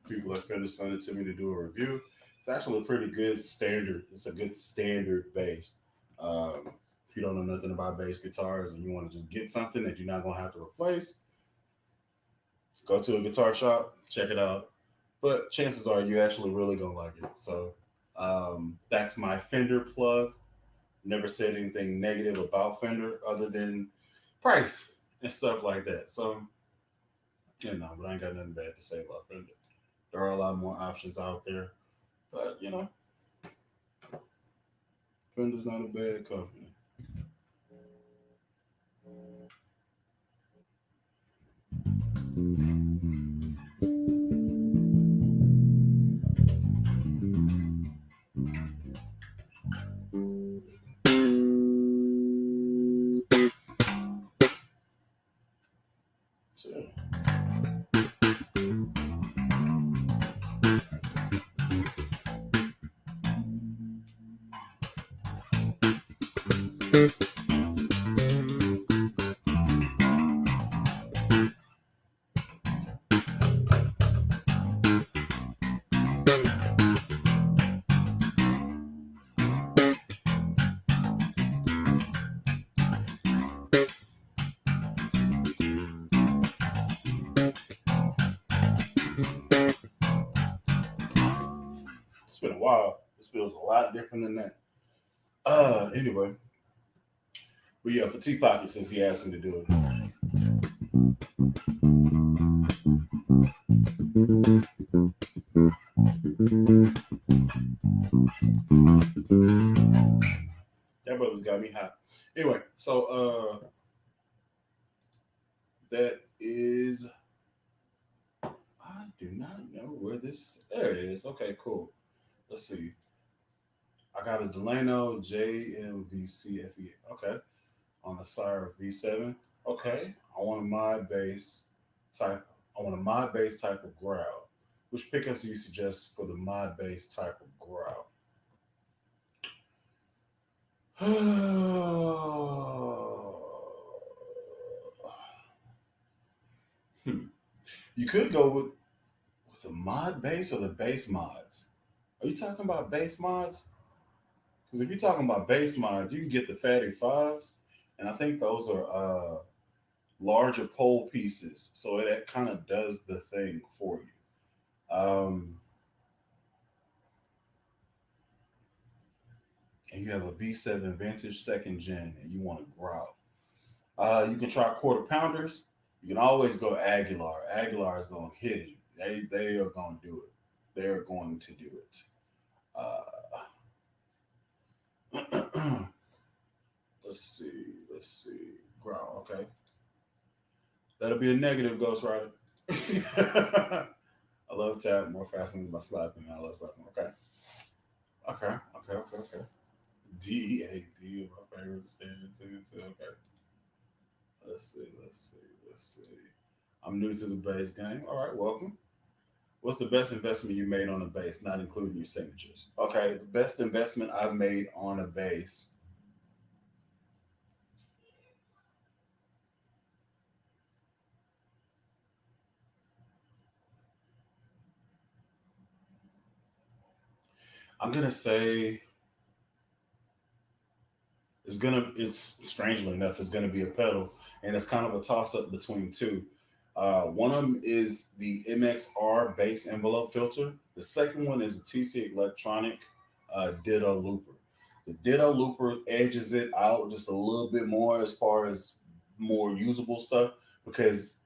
A: People at Fender sent it to me to do a review. It's actually a pretty good standard. It's a good standard bass. If you don't know nothing about bass guitars and you want to just get something that you're not going to have to replace, go to a guitar shop, check it out. But chances are you actually really going to like it. So that's my Fender plug. Never said anything negative about Fender other than price and stuff like that. So, but I ain't got nothing bad to say about Fender. There are a lot more options out there. But, Fender's not a bad company. So, it's been a while. This feels a lot different than that. Anyway. But yeah, for T Pocket, since he asked me to do it. That brother's got me hot. Anyway, so that is, I do not know where this, there it is. Okay, cool. Let's see. I got a Delano JMVCFE. Okay. On the Sire V7. Okay. Type. I want a mod bass type of growl. Which pickups do you suggest for the mod bass type of growl? You could go with the mod bass or the bass mods. Are you talking about bass mods? Because if you're talking about bass mods, you can get the Fatty Fives, and I think those are larger pole pieces, so it kind of does the thing for you. And you have a V7 Vintage second gen, and you want to growl. You can try quarter pounders. You can always go Aguilar. Aguilar is going to hit it. They are going to do it. They are going to do it. Let's see. Growl. Okay. That'll be a negative, Ghost Rider. I love tap more fastenings by slapping. I love slapping. Okay. Okay. D, my favorite standard too. Okay. Let's see. I'm new to the bass game. All right, welcome. What's the best investment you made on a bass, not including your signatures? Okay, the best investment I've made on a bass. I'm gonna say it's strangely enough, it's gonna be a pedal, and it's kind of a toss up between two. One of them is the MXR bass envelope filter. The second one is a TC Electronic Ditto looper. The Ditto looper edges it out just a little bit more as far as more usable stuff because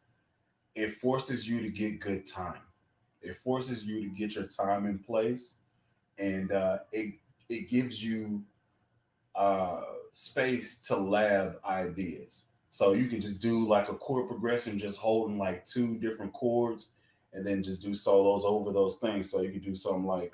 A: it forces you to get good time. It forces you to get your time in place, and it gives you uh, space to lab ideas. So you can just do like a chord progression, just holding like two different chords, and then just do solos over those things. So you can do something like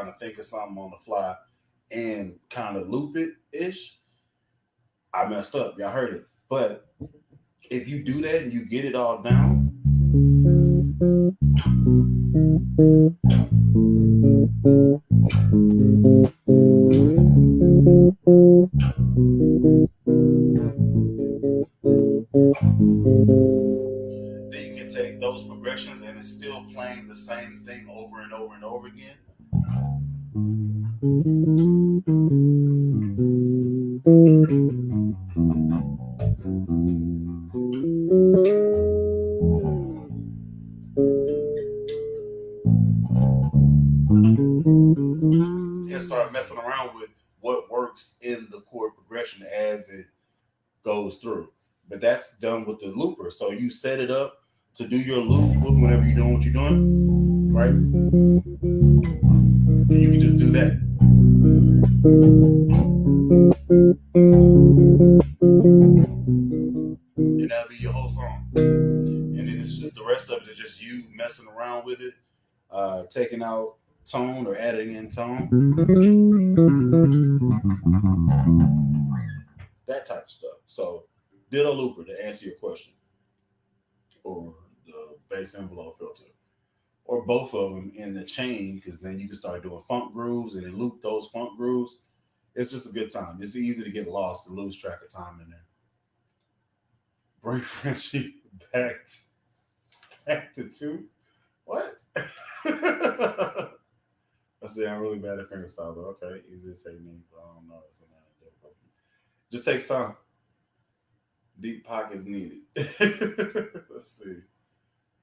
A: trying to think of something on the fly and kind of loop it ish, I messed up. Y'all heard it. But if you do that and you get it all down, then you can take those progressions and it's still playing the same thing over and over and over again. And start messing around with what works in the chord progression as it goes through. But that's done with the looper. So you set it up to do your loop whenever you're doing what you're doing, right? And you can just do that. And that'll be your whole song. And then it's just the rest of it is just you messing around with it, taking out tone or adding in tone, that type of stuff. So, ditto looper to answer your question, or the bass envelope filter, or both of them in the chain, because then you can start doing funk grooves and then loop those funk grooves. It's just a good time. It's easy to get lost and lose track of time in there. Bring Frenchie back to two. What? I say I'm really bad at fingerstyle though. Okay, easy to say me, but I don't know. It's not difficult. Just takes time. Deep pockets needed. Let's see.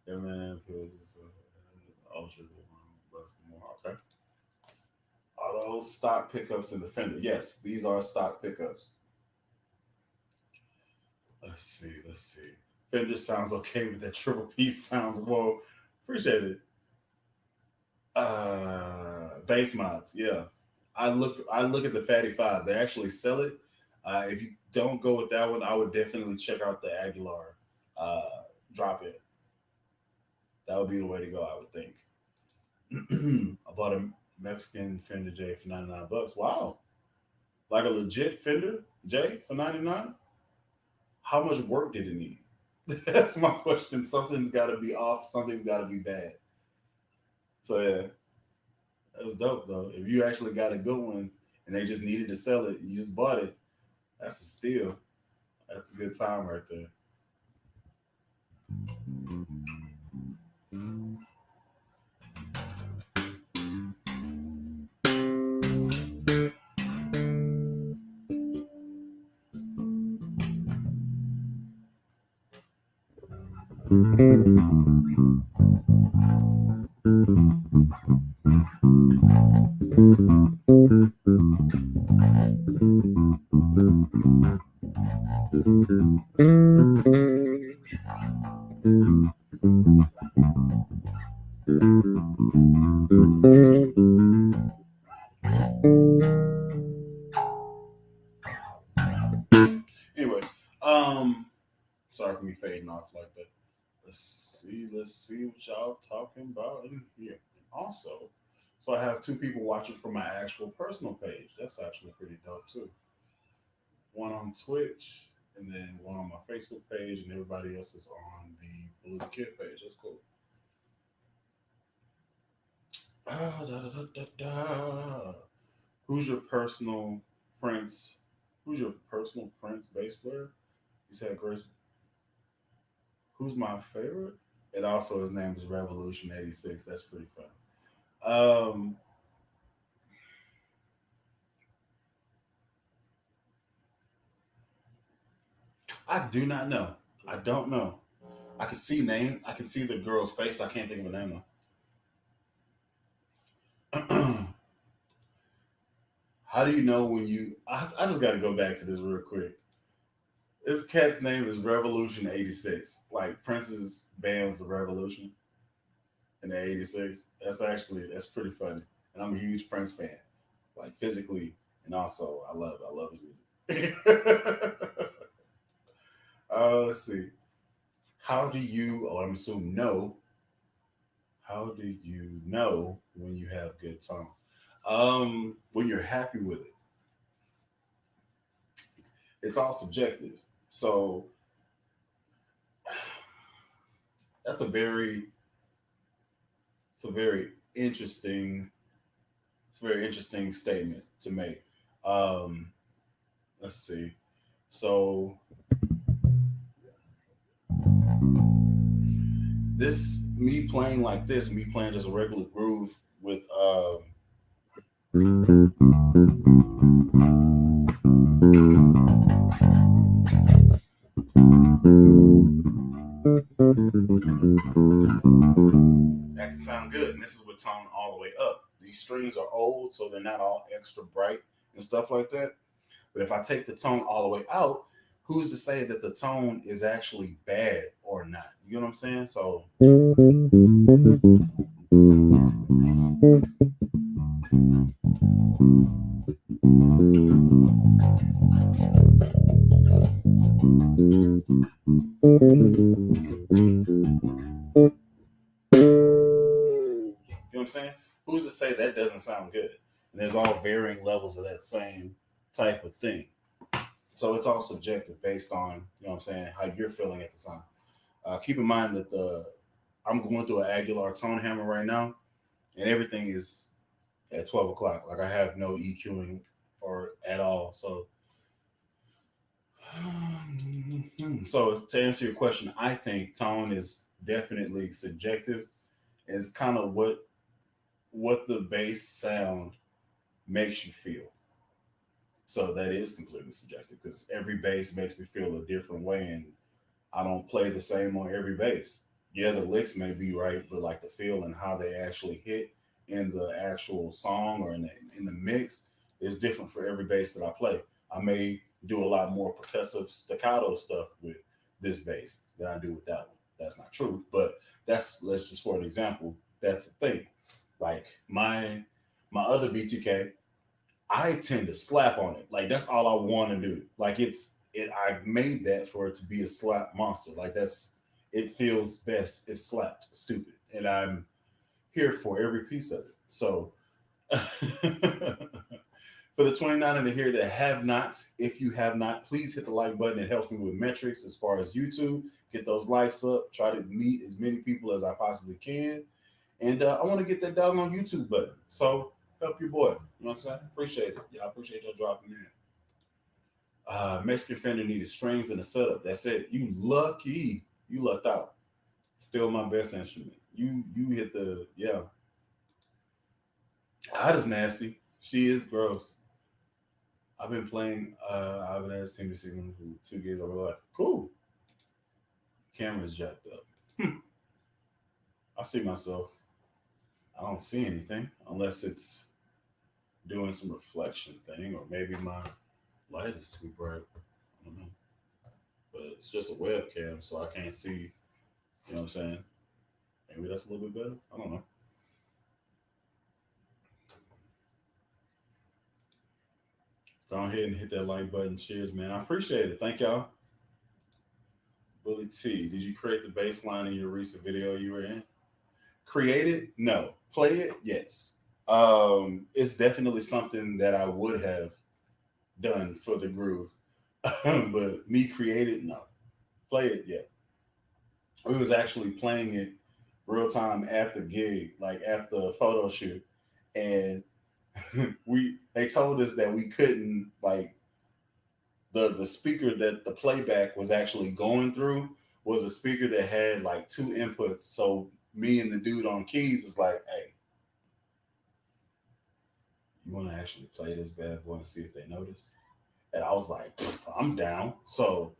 A: Yeah, man. Ultras more. Okay. Are those stock pickups in the Fender? Yes, these are stock pickups. Let's see. Let's see. Fender sounds okay with that triple P sounds. Well, appreciate it. Bass mods. Yeah, I look at the Fatty Five. They actually sell it. If you don't go with that one, I would definitely check out the Aguilar drop in. That would be the way to go, I would think. I bought a Mexican Fender J for $99. Wow, like a legit Fender J for 99. How much work did it need? That's my question. Something's got to be off. Something's got to be bad. So yeah, that's dope though. If you actually got a good one and they just needed to sell it, you just bought it. That's a steal. That's a good time right there. Anyway, um, sorry for me fading off like that. Let's see what y'all talking about in here. And also, so I have two people watching from my actual personal page. That's actually pretty dope too. One on Twitch, and then one on my Facebook page, and everybody else is on the Blue Kid page. That's cool. Ah, da, da, da, da, da. Who's your personal Prince? Who's your personal Prince bass player? You said Grace. Who's my favorite? And also his name is Revolution 86. That's pretty fun. Um, I do not know. I don't know. I can see name. I can see the girl's face. I can't think of a name though. How do you know when you? I just got to go back to this real quick. This cat's name is Revolution 86. Like Prince's band's The Revolution in the 86. That's pretty funny. And I'm a huge Prince fan. Like physically and also I love his music. Let's see. How do you, or I'm assuming know, how do you know when you have good tone? When you're happy with it, it's all subjective. So that's it's a very interesting, it's a very interesting statement to make. Um, let's see. So this me playing like this, me playing just a regular groove with that can sound good. And this is with tone all the way up. These strings are old, so they're not all extra bright and stuff like that. But if I take the tone all the way out, who's to say that the tone is actually bad or not? You know what I'm saying? So you know what I'm saying? Who's to say that doesn't sound good? And there's all varying levels of that same type of thing. So it's all subjective based on, you know what I'm saying, how you're feeling at the time. Keep in mind that I'm going through an Aguilar tone hammer right now, and everything is at 12 o'clock. Like I have no EQing or at all. So, so to answer your question, I think tone is definitely subjective. It's kind of what the bass sound makes you feel. So that is completely subjective because every bass makes me feel a different way, and I don't play the same on every bass. Yeah, the licks may be right, but like the feel and how they actually hit in the actual song or in the mix is different for every bass that I play. I may do a lot more percussive staccato stuff with this bass than I do with that one. That's not true, but let's just for an example. That's the thing. Like my other BTK, I tend to slap on it. Like that's all I want to do. Like I made that for it to be a slap monster. Like it feels best if slapped stupid. And I'm here for every piece of it. So for the 29 in the here that have not, if you have not, please hit the like button. It helps me with metrics as far as YouTube. Get those likes up. Try to meet as many people as I possibly can. And I want to get that dog on YouTube button. So help your boy. You know what I'm saying? Appreciate it. Yeah, I appreciate y'all dropping in. Mexican Fender needed strings and a setup. That's it. You lucky. You lucked out. Still my best instrument. You hit the yeah. Ada's nasty. She is gross. I've been playing. I've been asked Team to see them for 2 years. I was like, cool. Camera's jacked up. I see myself. I don't see anything unless it's doing some reflection thing, or maybe my light is too bright. I don't know. But it's just a webcam, so I can't see. You know what I'm saying? Maybe that's a little bit better. I don't know. Go ahead and hit that like button. Cheers, man. I appreciate it. Thank y'all. Bully T, did you create the bass line in your recent video you were in? Create it? No. Play it? Yes. It's definitely something that I would have done for the groove. But me create it? No. Play it? Yeah. We was actually playing it real time at the gig, like at the photo shoot. And they told us that we couldn't like the speaker that the playback was actually going through was a speaker that had like two inputs. So me and the dude on keys is like, hey, you want to actually play this bad boy and see if they notice? And I was like, I'm down. So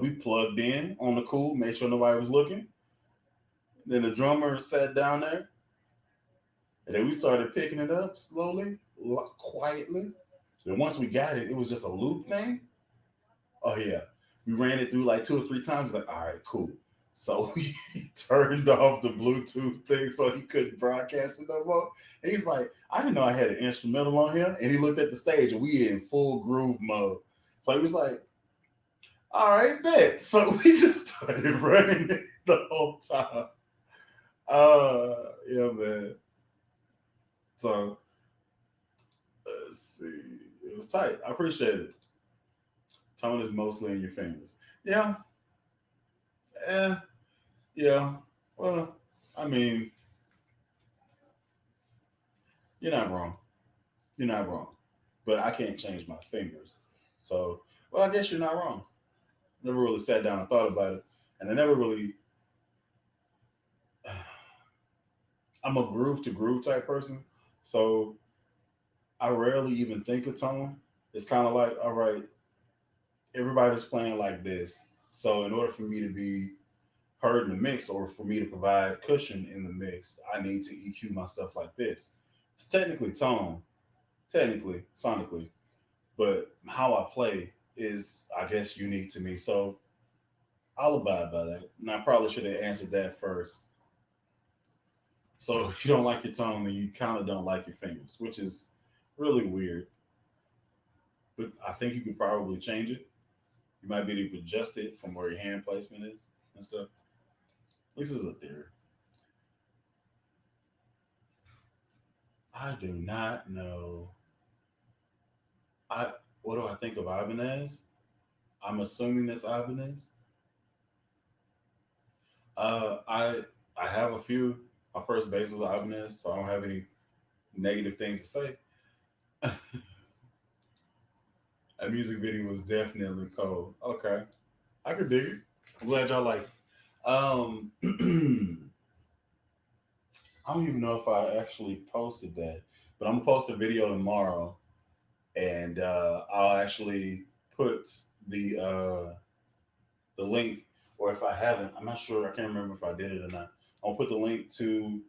A: we plugged in on the cool, made sure nobody was looking. Then the drummer sat down there, and then we started picking it up slowly, quietly. And once we got it, it was just a loop thing. Oh yeah, we ran it through like 2 or 3 times. Like, all right, cool. So we turned off the Bluetooth thing so he couldn't broadcast it no more. And he's like, I didn't know I had an instrumental on here. And he looked at the stage and we in full groove mode. So he was like, all right, bet. So we just started running it the whole time. Yeah, man. So Let's see. It was tight. I appreciate it. Tone is mostly in your fingers. Yeah. Eh. Yeah. Well, I mean, you're not wrong. You're not wrong. But I can't change my fingers. So, well, I guess you're not wrong. Never really sat down and thought about it. And I never really, I'm a groove to groove type person. So I rarely even think of tone. It's kind of like, all right, everybody's playing like this. So in order for me to be heard in the mix or for me to provide cushion in the mix, I need to EQ my stuff like this. It's technically tone, technically, sonically, but how I play is, I guess, unique to me. So I'll abide by that. And I probably should have answered that first. So if you don't like your tone, then you kind of don't like your fingers, which is really weird. But I think you can probably change it. You might be able to adjust it from where your hand placement is and stuff. At least it's a theory. I do not know. I What do I think of Ibanez? I'm assuming that's Ibanez. I have a few. My first base was Ibanez, so I don't have any negative things to say. That music video was definitely cold. Okay, I could dig it. I'm glad y'all like it. I don't even know if I actually posted that, but I'm gonna post a video tomorrow, and I'll actually put the link, or if I haven't, I'm not sure. I can't remember if I did it or not. I'll put the link to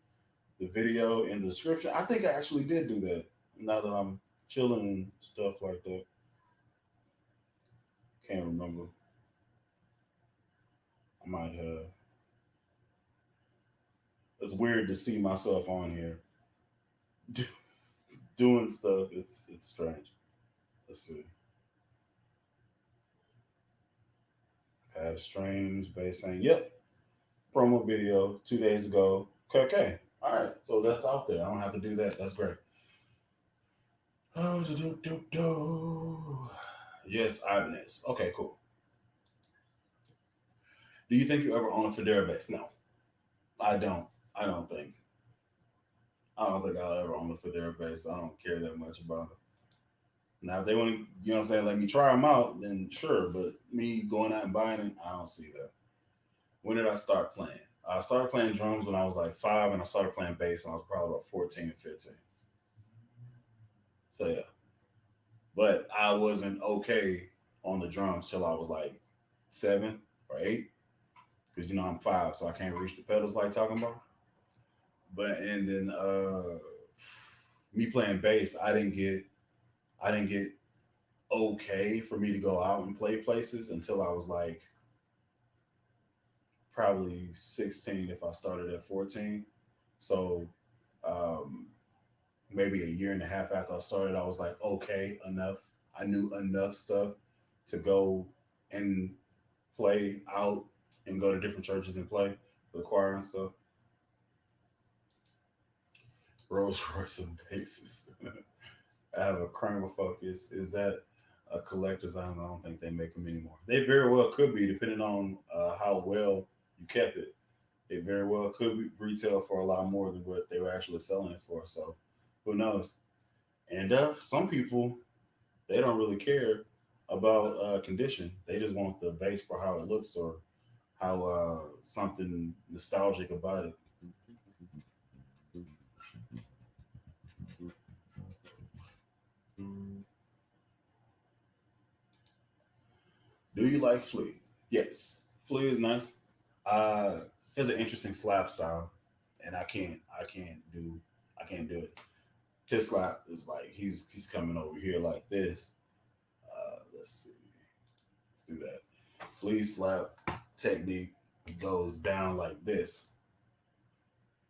A: the video in the description. I think I actually did do that. Now that I'm chilling and stuff like that, can't remember. I might have. It's weird to see myself on here doing stuff. It's strange. Let's see. Past streams, base saying, "Yep, promo video 2 days ago." Okay, okay. All right. So that's out there. I don't have to do that. That's great. Oh, do, do, do, do. Yes, Ibanez. Okay, cool. Do you think you ever own a Federa base? No, I don't. I don't think. I don't think I'll ever own a Federa base. I don't care that much about it. Now, if they want to, you know what I'm saying, let me try them out, then sure. But me going out and buying it, I don't see that. When did I start playing? I started playing drums when I was like 5, and I started playing bass when I was probably about 14 and 15. So, yeah. But I wasn't okay on the drums till I was like 7 or 8, because, I'm 5, so I can't reach the pedals like talking about. But, and then me playing bass, I didn't get okay for me to go out and play places until I was like probably 16 if I started at 14. So um, maybe a year and a half after I started, I was like, okay, enough. I knew enough stuff to go and play out and go to different churches and play for the choir and stuff. Rolls Royce and basses. I have a Kramer Focus. Is that a collector's item? I don't think they make them anymore. They very well could be, depending on how well you kept it. It very well could be retail for a lot more than what they were actually selling it for. So who knows? And some people, they don't really care about condition. They just want the base for how it looks or how something nostalgic about it. Do you like Flea? Yes, Flea is nice. Uh, he has an interesting slap style, and I can't do it. His slap is like he's coming over here like this. Let's see, let's do that. Flea slap technique goes down like this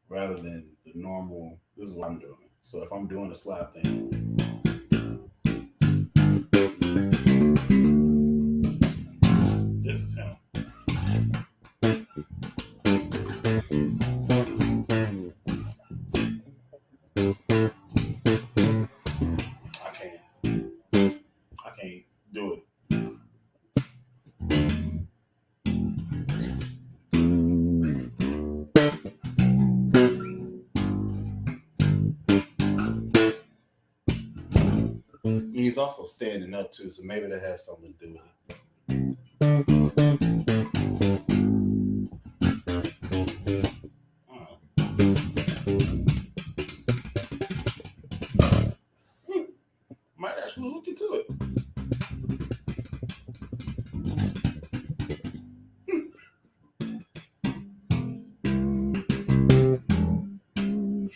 A: rather than the normal. This is what I'm doing. So if I'm doing a slap thing, this is him. He's also standing up too, so maybe that has something to do with it. Might actually look into it.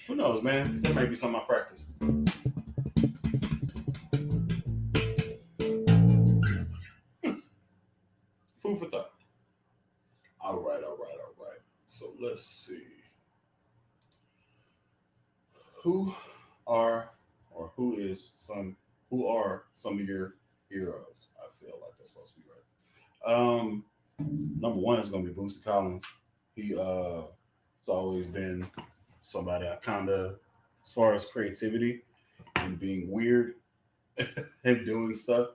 A: Who knows, man? There may be some I practice. Food for thought. All right, all right, all right. So let's see. Who are or who are some of your heroes? I feel like that's supposed to be right. Number one is gonna be Boosie Collins. He has always been somebody I kinda, as far as creativity and being weird and doing stuff,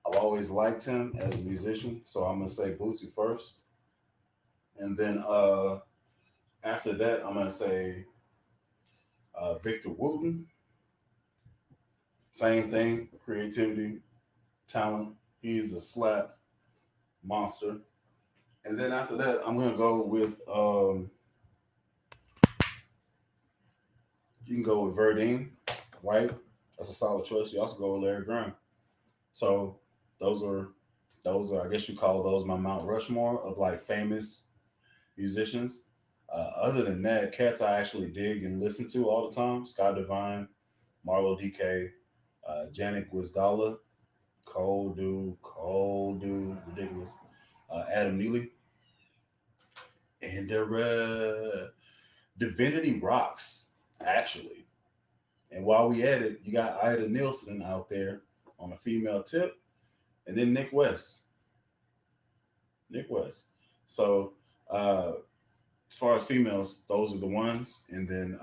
A: I've always liked him as a musician. So I'm gonna say Boosie first. And then after that I'm gonna say Victor Wooten. Same thing, creativity, talent. He's a slap monster. And then after that, I'm gonna go with you can go with Verdine, White. That's a solid choice. You also go with Larry Graham. So those are I guess you call those my Mount Rushmore of like famous musicians. Other than that, cats I actually dig and listen to all the time. Scott Divine, Marlo DK, Janik Gwizdala, cold dude, ridiculous. Adam Neely, and Divinity Rocks, actually. And while we at it, you got Ida Nielsen out there on a female tip, and then Nick West. Nick West. So as far as females, those are the ones. And then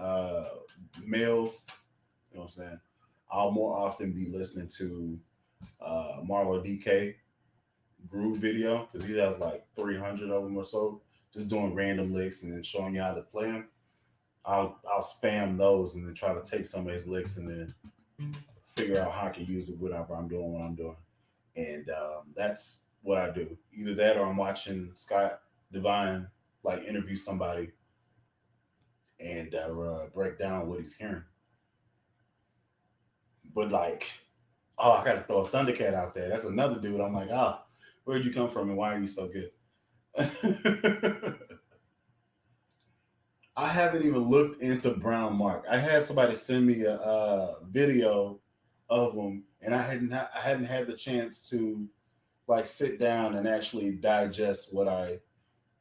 A: males, you know what I'm saying? I'll more often be listening to Marlo DK groove video because he has like 300 of them or so, just doing random licks and then showing you how to play them. I'll spam those and then try to take some of his licks and then figure out how I can use it whenever I'm doing what I'm doing. And that's what I do. Either that or I'm watching Scott Divine like interview somebody and break down what he's hearing. But like, oh, I gotta throw a Thundercat out there. That's another dude. I'm like, ah, where'd you come from and why are you so good? I haven't even looked into Brown Mark. I had somebody send me a video of him, and I hadn't had the chance to like sit down and actually digest what I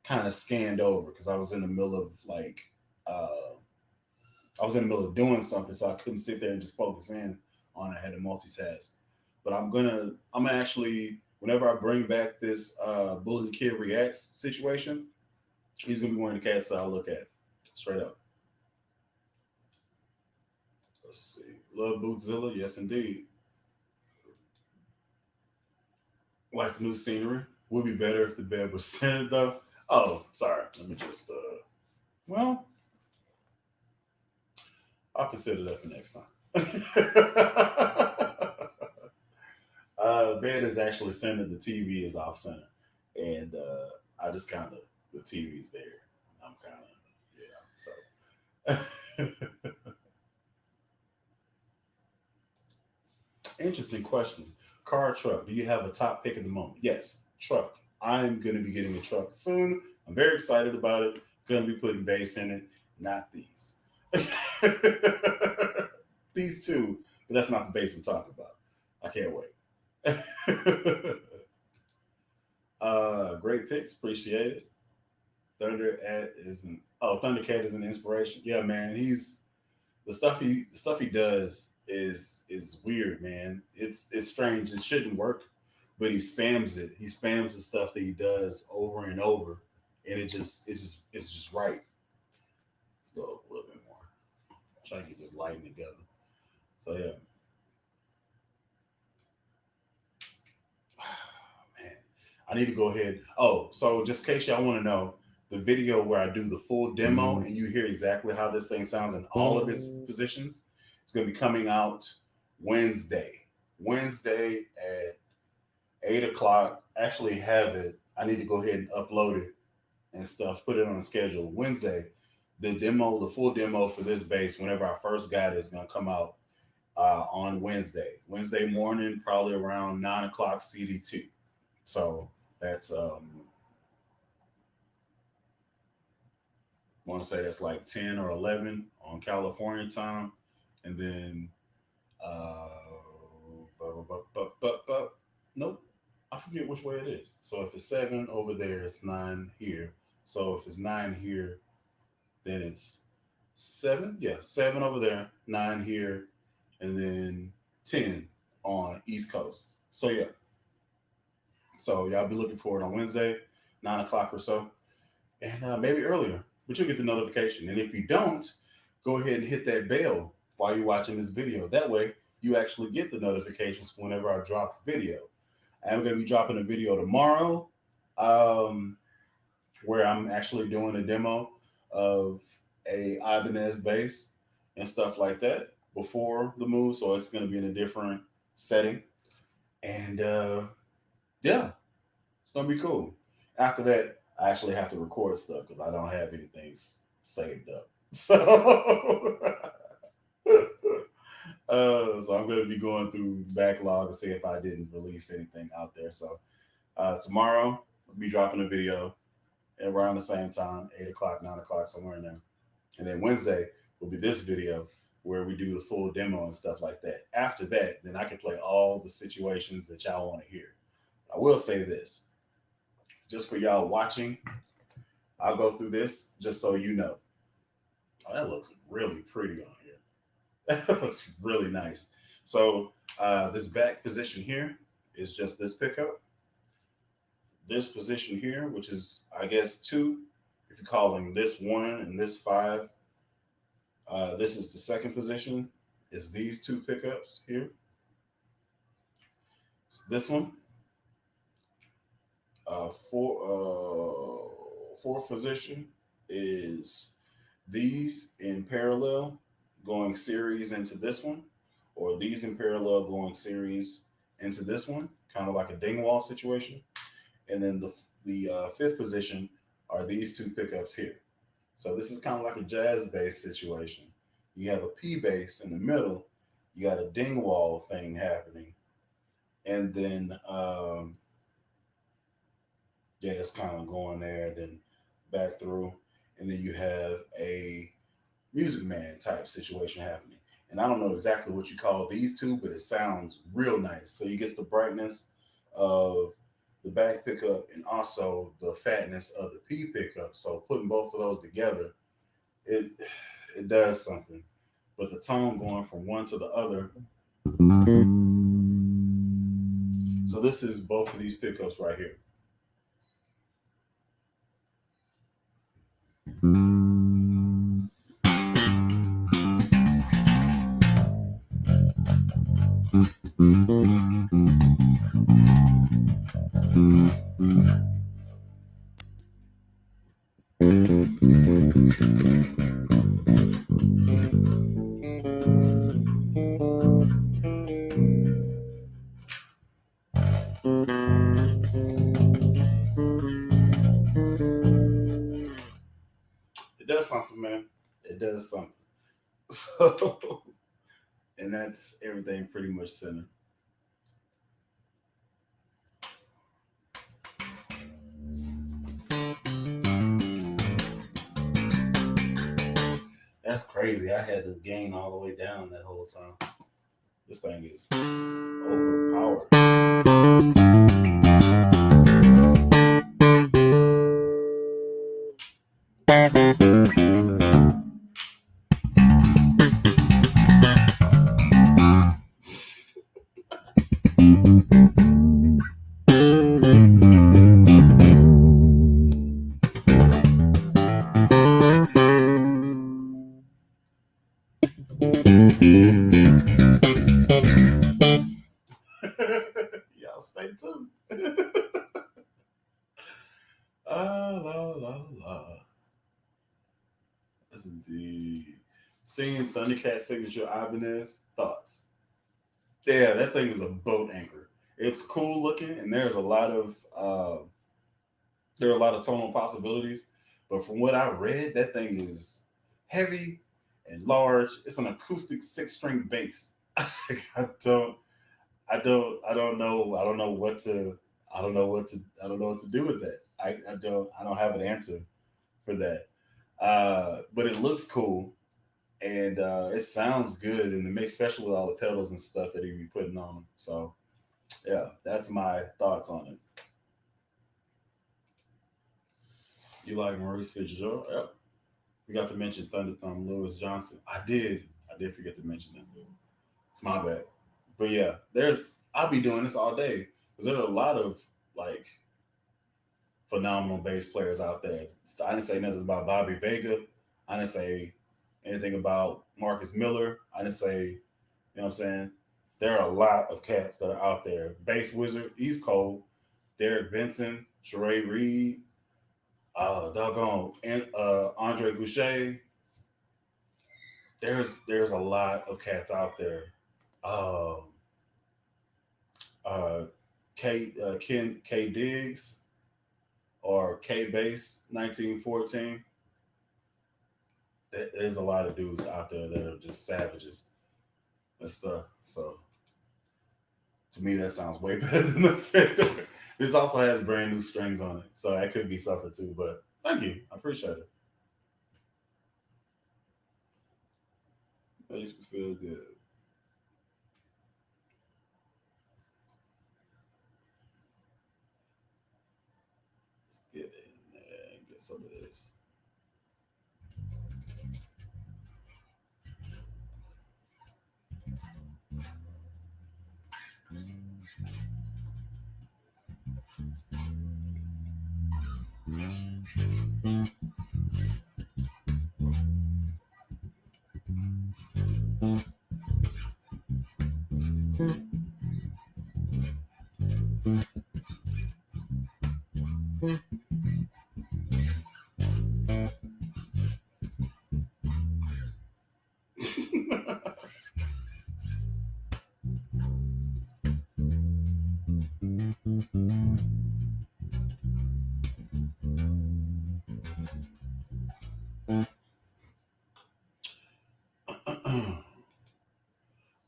A: kind of scanned over because I was in the middle of like I was in the middle of doing something, so I couldn't sit there and just focus in on it. I had to multitask. But I'm gonna actually whenever I bring back this Bully Kid Reacts situation, he's gonna be one of the cats that I'll look at. Straight up. Let's see. Love Bootzilla, yes indeed. Like the new scenery. Would be better if the bed was centered though. Oh, sorry. Let me just well, I'll consider that for next time. Bed is actually centered, the TV is off center. And I just kinda the TV's there. I'm kinda so interesting question. Car or truck? Do you have a top pick at the moment? Yes, truck. I'm going to be getting a truck soon. I'm very excited about it. Going to be putting bass in it. Not these. These two, but that's not the bass I'm talking about. I can't wait. Great picks. Appreciate it. Thundercat is an inspiration. Yeah, man. He's the stuff he does is weird, man. It's strange. It shouldn't work, but he spams it. He spams the stuff that he does over and over, and it's just right. Let's go a little bit more. Try to get this lighting together. So yeah, man. I need to go ahead. Oh, so just in case y'all want to know, the video where I do the full demo and you hear exactly how this thing sounds in all of its positions. It's going to be coming out Wednesday. Wednesday at 8 o'clock. Actually, have it. I need to go ahead and upload it and stuff. Put it on the schedule. Wednesday, the demo, the full demo for this bass. Whenever I first got it, is going to come out on Wednesday. Wednesday morning, probably around 9 o'clock CDT. So that's I want to say that's like 10 or 11 on California time, and then nope, I forget which way it is. So if it's 7 over there, it's 9 here. So if it's 9 here, then it's 7. Yeah, 7 over there, 9 here, and then 10 on East Coast. So yeah, so y'all be looking for it on Wednesday, 9 o'clock or so, and maybe earlier, but you'll get the notification. And if you don't, go ahead and hit that bell while you're watching this video. That way, you actually get the notifications whenever I drop a video. I'm going to be dropping a video tomorrow where I'm actually doing a demo of a Ibanez bass and stuff like that before the move. So it's going to be in a different setting. And yeah, it's going to be cool. After that, I actually have to record stuff because I don't have anything saved up. So, so I'm going to be going through backlog to see if I didn't release anything out there. So tomorrow I'll be dropping a video around the same time, 8 o'clock, 9 o'clock, somewhere in there. And then Wednesday will be this video where we do the full demo and stuff like that. After that, then I can play all the situations that y'all want to hear. I will say this, just for y'all watching, I'll go through this just so you know. Oh, that looks really pretty on here. That looks really nice. So this back position here is just this pickup. This position here, which is, I guess, 2, if you're calling this 1 and this 5, this is the second position, is these 2 pickups here. So this one, fourth position is these in parallel going series into this one, or these in parallel going series into this one, kind of like a dingwall situation. And then the fifth position are these 2 pickups here. So this is kind of like a jazz bass situation. You have a P bass in the middle, you got a dingwall thing happening, and then yeah, it's kind of going there, then back through, and then you have a Music Man type situation happening. And I don't know exactly what you call these 2, but it sounds real nice. So you get the brightness of the back pickup and also the fatness of the P pickup. So putting both of those together, it does something. But the tone going from one to the other. So this is both of these pickups right here. It does something, man. It does something. So, and that's everything pretty much centered. That's crazy. I had the gain all the way down that whole time. This thing is overpowered. Y'all stay tuned. La, la, la. Yes, indeed. Seeing Thundercat signature Ibanez thoughts. Yeah, that thing is a boat anchor. It's cool looking, and there are a lot of tonal possibilities. But from what I read, that thing is heavy and large. It's an acoustic six-string bass. I don't, I don't know, I don't know what to do with that. I don't have an answer for that. But it looks cool and it sounds good in the mix, especially with all the pedals and stuff that he be putting on them. So yeah, that's my thoughts on it. You like Maurice Fitzgerald? Yep. We got to mention Thunder Thumb Lewis Johnson. I did forget to mention that dude. It's my bad. But yeah, I'll be doing this all day because there are a lot of like phenomenal bass players out there. I didn't say nothing about Bobby Vega. I didn't say anything about Marcus Miller. I didn't say, you know what I'm saying? There are a lot of cats that are out there. Bass Wizard, East Cold, Derek Benson, Sheree Reed, doggone, and Andre Goucher. There's a lot of cats out there. Um, uh, K Diggs or K Base 1914. There's a lot of dudes out there that are just savages and stuff. So to me, that sounds way better than the Fender. This also has brand new strings on it, so that could be something too. But thank you, I appreciate it. Makes me feel good. Let's get in there and get some of this.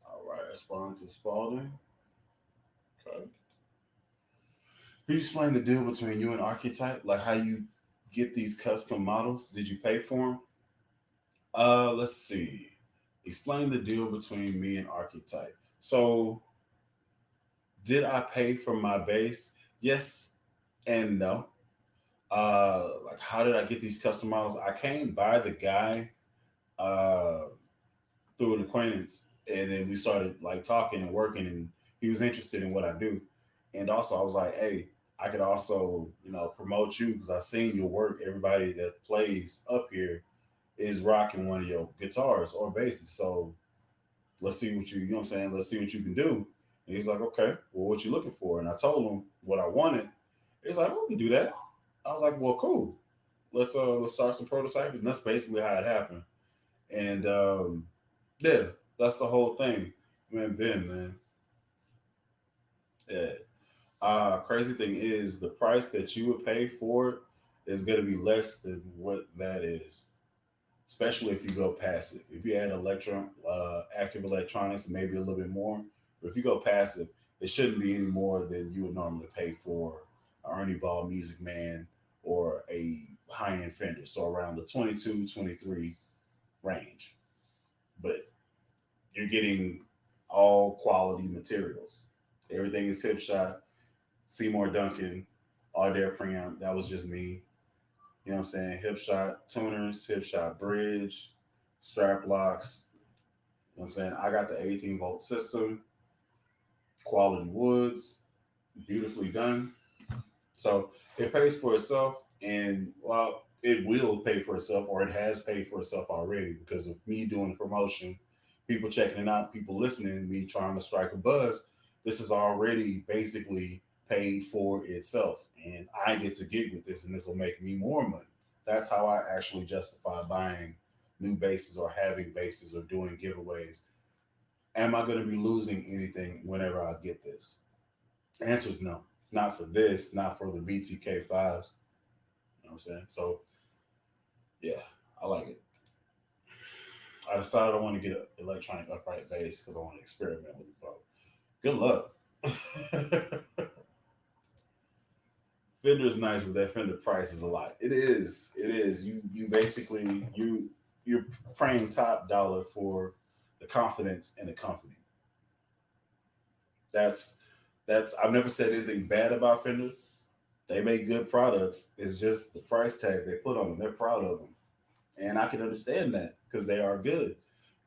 A: All right, response to Spalding. Okay. Can you explain the deal between you and Archetype? Like how you get these custom models? Did you pay for them? Let's see. Explain the deal between me and Archetype. So, did I pay for my base? Yes and no. Like how did I get these custom models? I came by the guy uh through an acquaintance, and then we started like talking and working, and he was interested in what I do. And also, I was like, hey, I could also, promote you because I've seen your work. Everybody that plays up here is rocking one of your guitars or basses. So let's see what you know what I'm saying? Let's see what you can do. And he's like, okay, well, what you looking for? And I told him what I wanted. He's like, well, we can do that. I was like, well, cool. Let's start some prototyping. And that's basically how it happened. And yeah, that's the whole thing. Man. Yeah. Crazy thing is the price that you would pay for it is gonna be less than what that is, especially if you go passive. If you add active electronics, maybe a little bit more. But if you go passive, it shouldn't be any more than you would normally pay for an Ernie Ball Music Man or a high end Fender. So around the 22, 23 range. But you're getting all quality materials. Everything is hip shot. Seymour Duncan, Adair Preamp. That was just me. You know what I'm saying? Hip shot tuners, hip shot bridge, strap locks. You know what I'm saying? I got the 18-volt system, quality woods, beautifully done. So it pays for itself, and well, it will pay for itself, or it has paid for itself already because of me doing promotion, people checking it out, people listening, me trying to strike a buzz. This is already basically paid for itself, and I get to get with this, and this will make me more money. That's how I actually justify buying new bases or having bases or doing giveaways, am I going to be losing anything whenever I get this? The answer is no. Not for this, not for the BTK5s. You know what I'm saying? So, yeah, I like it. I decided I want to get an electronic upright bass because I want to experiment with it, bro. Good luck. Fender is nice, but that Fender price is a lot. It is. It is. You basically you're paying top dollar for the confidence in the company. That's that's. I've never said anything bad about Fender. They make good products. It's just the price tag they put on them. They're proud of them, and I can understand that because they are good.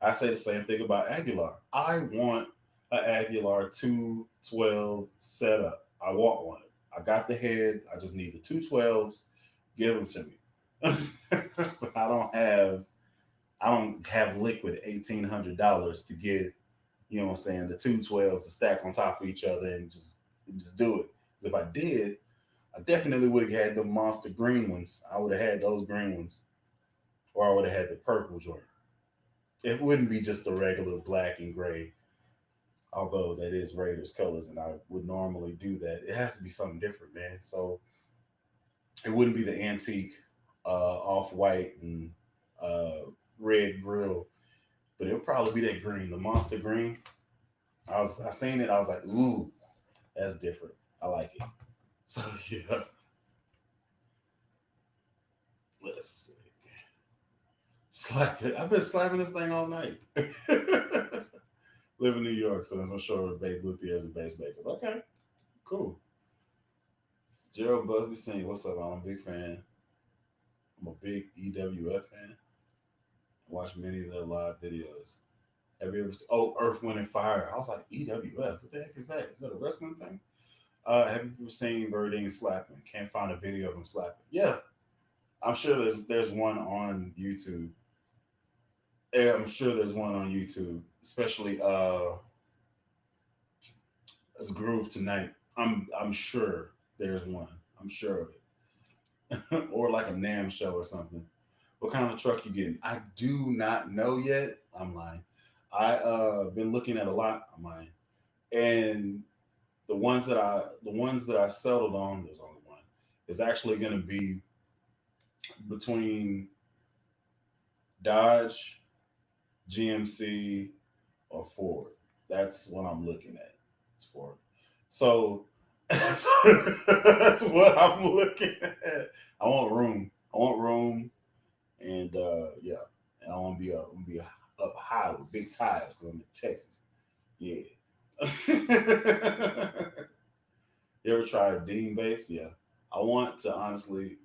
A: I say the same thing about Aguilar. I want an Aguilar 212 setup. I want one. I got the head. I just need the 212s. Give them to me. But I don't have liquid $1,800 to get, you know what I'm saying, the 212s to stack on top of each other and just do it. 'Cause if I did, I definitely would have had the monster green ones. I would have had those green ones, or I would have had the purple joint. It wouldn't be just the regular black and gray, although that is Raiders colors, and I would normally do that. It has to be something different, man. So it wouldn't be the antique off white and uh, red grill, but it would probably be that green, the monster green. I seen it. I was like, ooh, that's different. I like it. So yeah, let's see. Slap it. I've been slapping this thing all night. Live in New York, so I'm sure Babe Luthiers and bass makers. Okay, cool. Gerald Busby saying, "What's up? I'm a big fan. I'm a big EWF fan. Watch many of their live videos. Have you ever seen, oh, Earth, Wind, and Fire? I was like, EWF? What the heck is that? Is that a wrestling thing? Have you ever seen Birding slapping? Can't find a video of him slapping. Yeah, I'm sure there's one on YouTube. Yeah, I'm sure there's one on YouTube, especially as Groove Tonight. I'm sure there's one. I'm sure of it. Or like a Nam show or something. What kind of truck you getting? I do not know yet. I'm lying. I been looking at a lot. I'm lying. And the ones that I settled on, there's only one, is actually gonna be between Dodge, GMC, or Ford. That's what I'm looking at. It's Ford. So that's what I'm looking at. I want room. I want room, and yeah, and I want to be up. I want to be up high with big tires because I'm in Texas. Yeah. You ever try a Dean bass? Yeah. I want to honestly,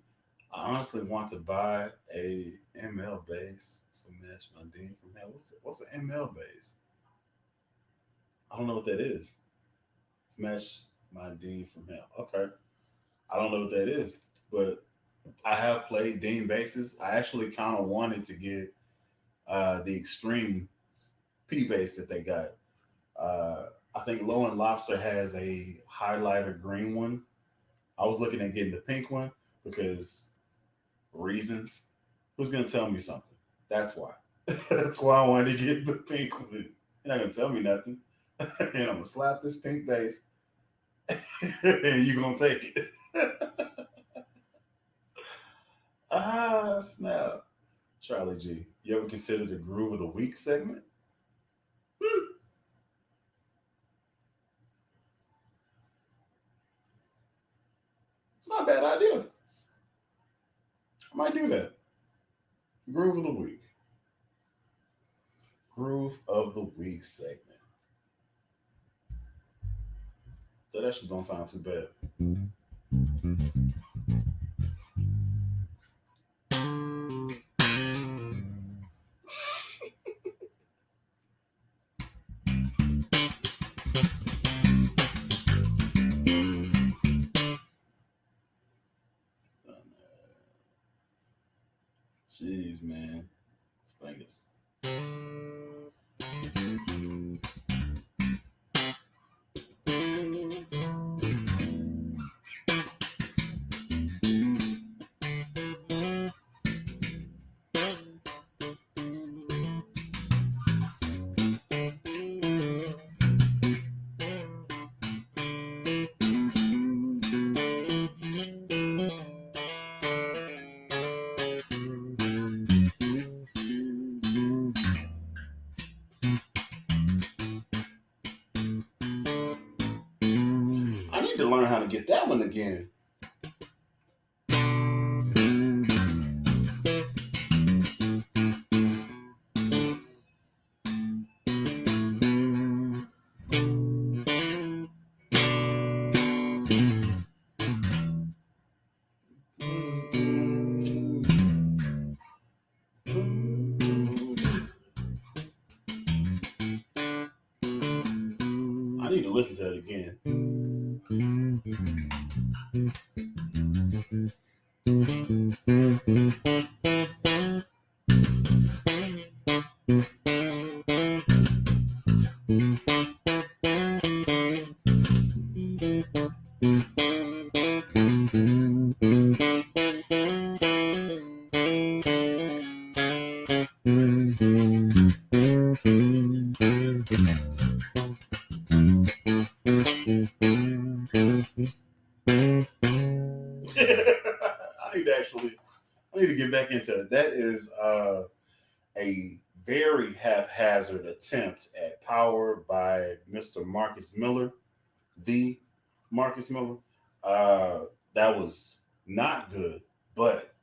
A: I honestly want to buy a ML bass to match my Dean from hell. What's an ML bass? I don't know what that is. To match my Dean from hell. Okay. I don't know what that is, but I have played Dean basses. I actually kind of wanted to get the extreme P bass that they got. Uh, I think Low and Lobster has a highlighter green one. I was looking at getting the pink one because reasons. Who's gonna tell me something? That's why. That's why I wanted to get the pink one. You're not gonna tell me nothing. And I'm gonna slap this pink bass and you're gonna take it. Ah, snap. Charlie G. You ever considered the groove of the week segment? Hmm, it's not a bad idea. I might do that. Groove of the week. Groove of the week segment. That actually don't sound too bad. Jeez, man. This thing is. learn how to get that one again. I need to listen to that again. I need to actually, I need to get back into it. That is a very haphazard attempt at Power by Mr. Marcus Miller, the Marcus Miller. Uh, that was not good, but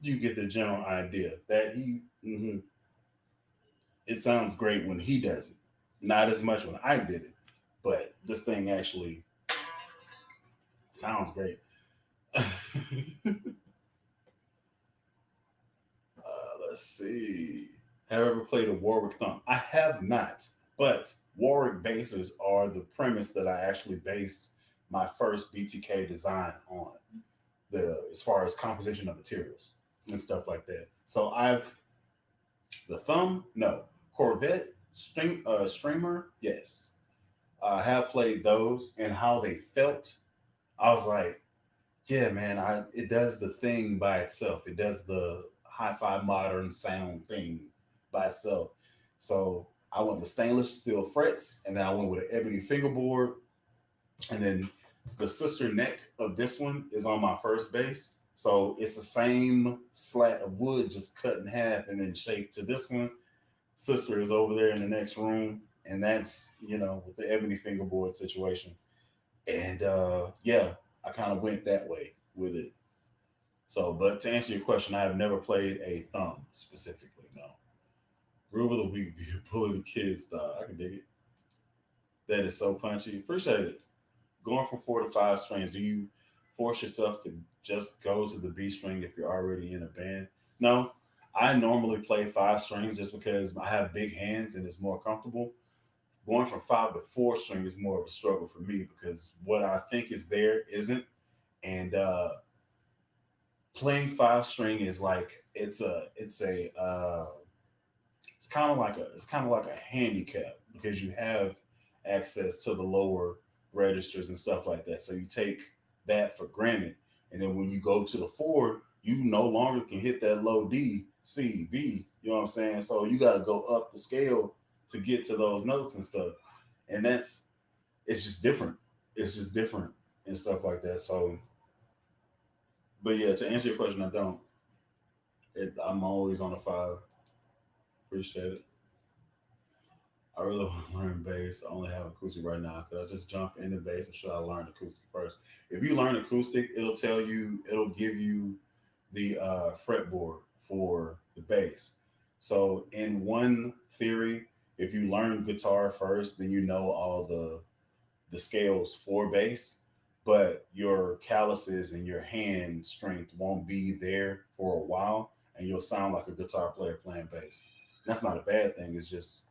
A: you get the general idea that it sounds great when he does it. Not as much when I did it, but this thing actually sounds great. Let's see. Have I ever played a Warwick Thumb? I have not, but Warwick bases are the premise that I actually based my first BTK design on. The as far as composition of materials and stuff like that. So I've the thumb, no. Corvette streamer, yes. I have played those and how they felt. I was like, yeah, man, it does the thing by itself. It does the hi-fi modern sound thing by itself. So I went with stainless steel frets, and then I went with an ebony fingerboard, and then the sister neck of this one is on my first bass. So it's the same slat of wood just cut in half and then shaped to this one. Sister is over there in the next room, and that's with the ebony fingerboard situation. And yeah, I kind of went that way with it. So, but to answer your question, I have never played a thumb specifically. No. Groove of the week, pulling the kids style. I can dig it. That is so punchy. Appreciate it. Going from 4 to 5 strings, do you force yourself to just go to the B string if you're already in a band? No. I normally play 5 strings just because I have big hands and it's more comfortable. Going from 5 to 4 string is more of a struggle for me because what I think is there isn't. And playing 5 string is like it's kind of like a handicap because you have access to the lower registers and stuff like that. So you take that for granted, and then when you go to the four, you no longer can hit that low D, C, B. You know what I'm saying? So you got to go up the scale to get to those notes and stuff, and it's just different. It's just different and stuff like that. So, but yeah, to answer your question, I don't. I'm always on a 5. Appreciate it. I really want to learn bass. I only have acoustic right now. Could I just jump into bass or should I learn acoustic first? If you learn acoustic, it'll give you the fretboard for the bass. So in one theory, if you learn guitar first, then you know all the scales for bass, but your calluses and your hand strength won't be there for a while, and you'll sound like a guitar player playing bass. That's not a bad thing. It's just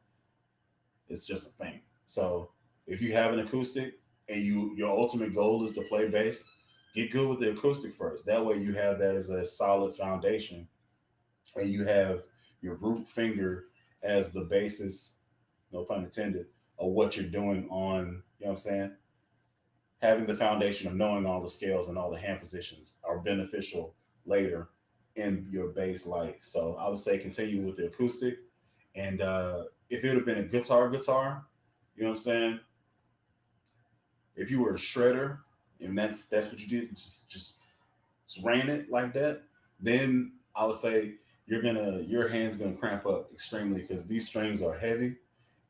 A: a thing. So if you have an acoustic and your ultimate goal is to play bass, get good with the acoustic first. That way you have that as a solid foundation, and you have your root finger as the basis, no pun intended, of what you're doing on. You know what I'm saying? Having the foundation of knowing all the scales and all the hand positions are beneficial later in your bass life. So I would say continue with the acoustic. And if it would have been a guitar, you know what I'm saying? If you were a shredder and that's what you did, just ran it like that, then I would say your hand's gonna cramp up extremely because these strings are heavy.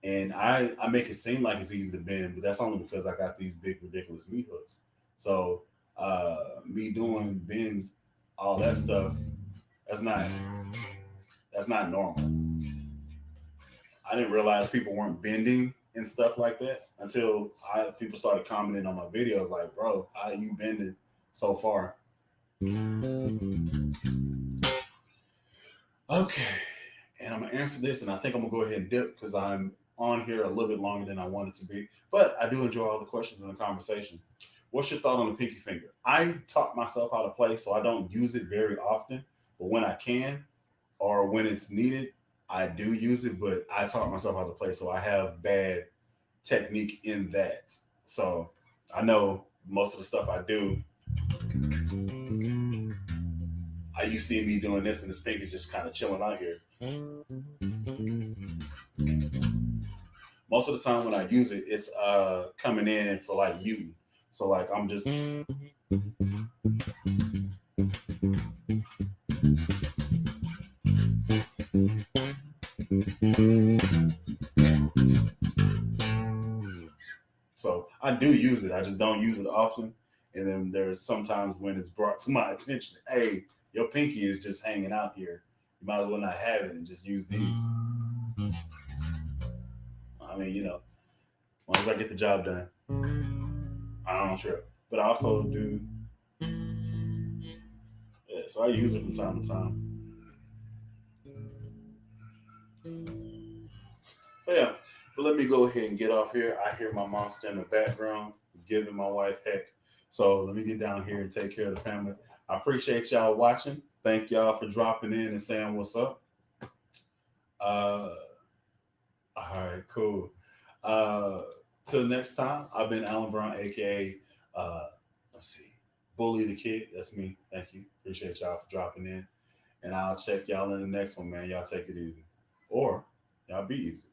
A: And I make it seem like it's easy to bend, but that's only because I got these big ridiculous meat hooks. So me doing bends, all that stuff, that's not that's not normal. I didn't realize people weren't bending and stuff like that until people started commenting on my videos like, bro, how you bending so far? Okay. And I'm gonna answer this, and I think I'm gonna go ahead and dip because I'm on here a little bit longer than I wanted to be. But I do enjoy all the questions in the conversation. What's your thought on the pinky finger? I taught myself how to play, so I don't use it very often. But when I can, or when it's needed, I do use it. But I taught myself how to play, so I have bad technique in that. So I know most of the stuff I do, you see me doing this, and this pink is just kind of chilling out here. Most of the time when I use it, it's coming in for like muting. So like I'm just so I do use it. I just don't use it often. And then there's sometimes when it's brought to my attention, hey, your pinky is just hanging out here. You might as well not have it and just use these. I mean, as long as I get the job done, I don't trip. But I also do, yeah, so I use it from time to time. So yeah, but let me go ahead and get off here. I hear my monster in the background giving my wife heck. So let me get down here and take care of the family. I appreciate y'all watching. Thank y'all for dropping in and saying what's up. Uh, all right, cool. Uh, till next time, I've been Alan Brown, aka let's see, Bully the Kid. That's me. Thank you. Appreciate y'all for dropping in. And I'll check y'all in the next one, man. Y'all take it easy. Or y'all be easy.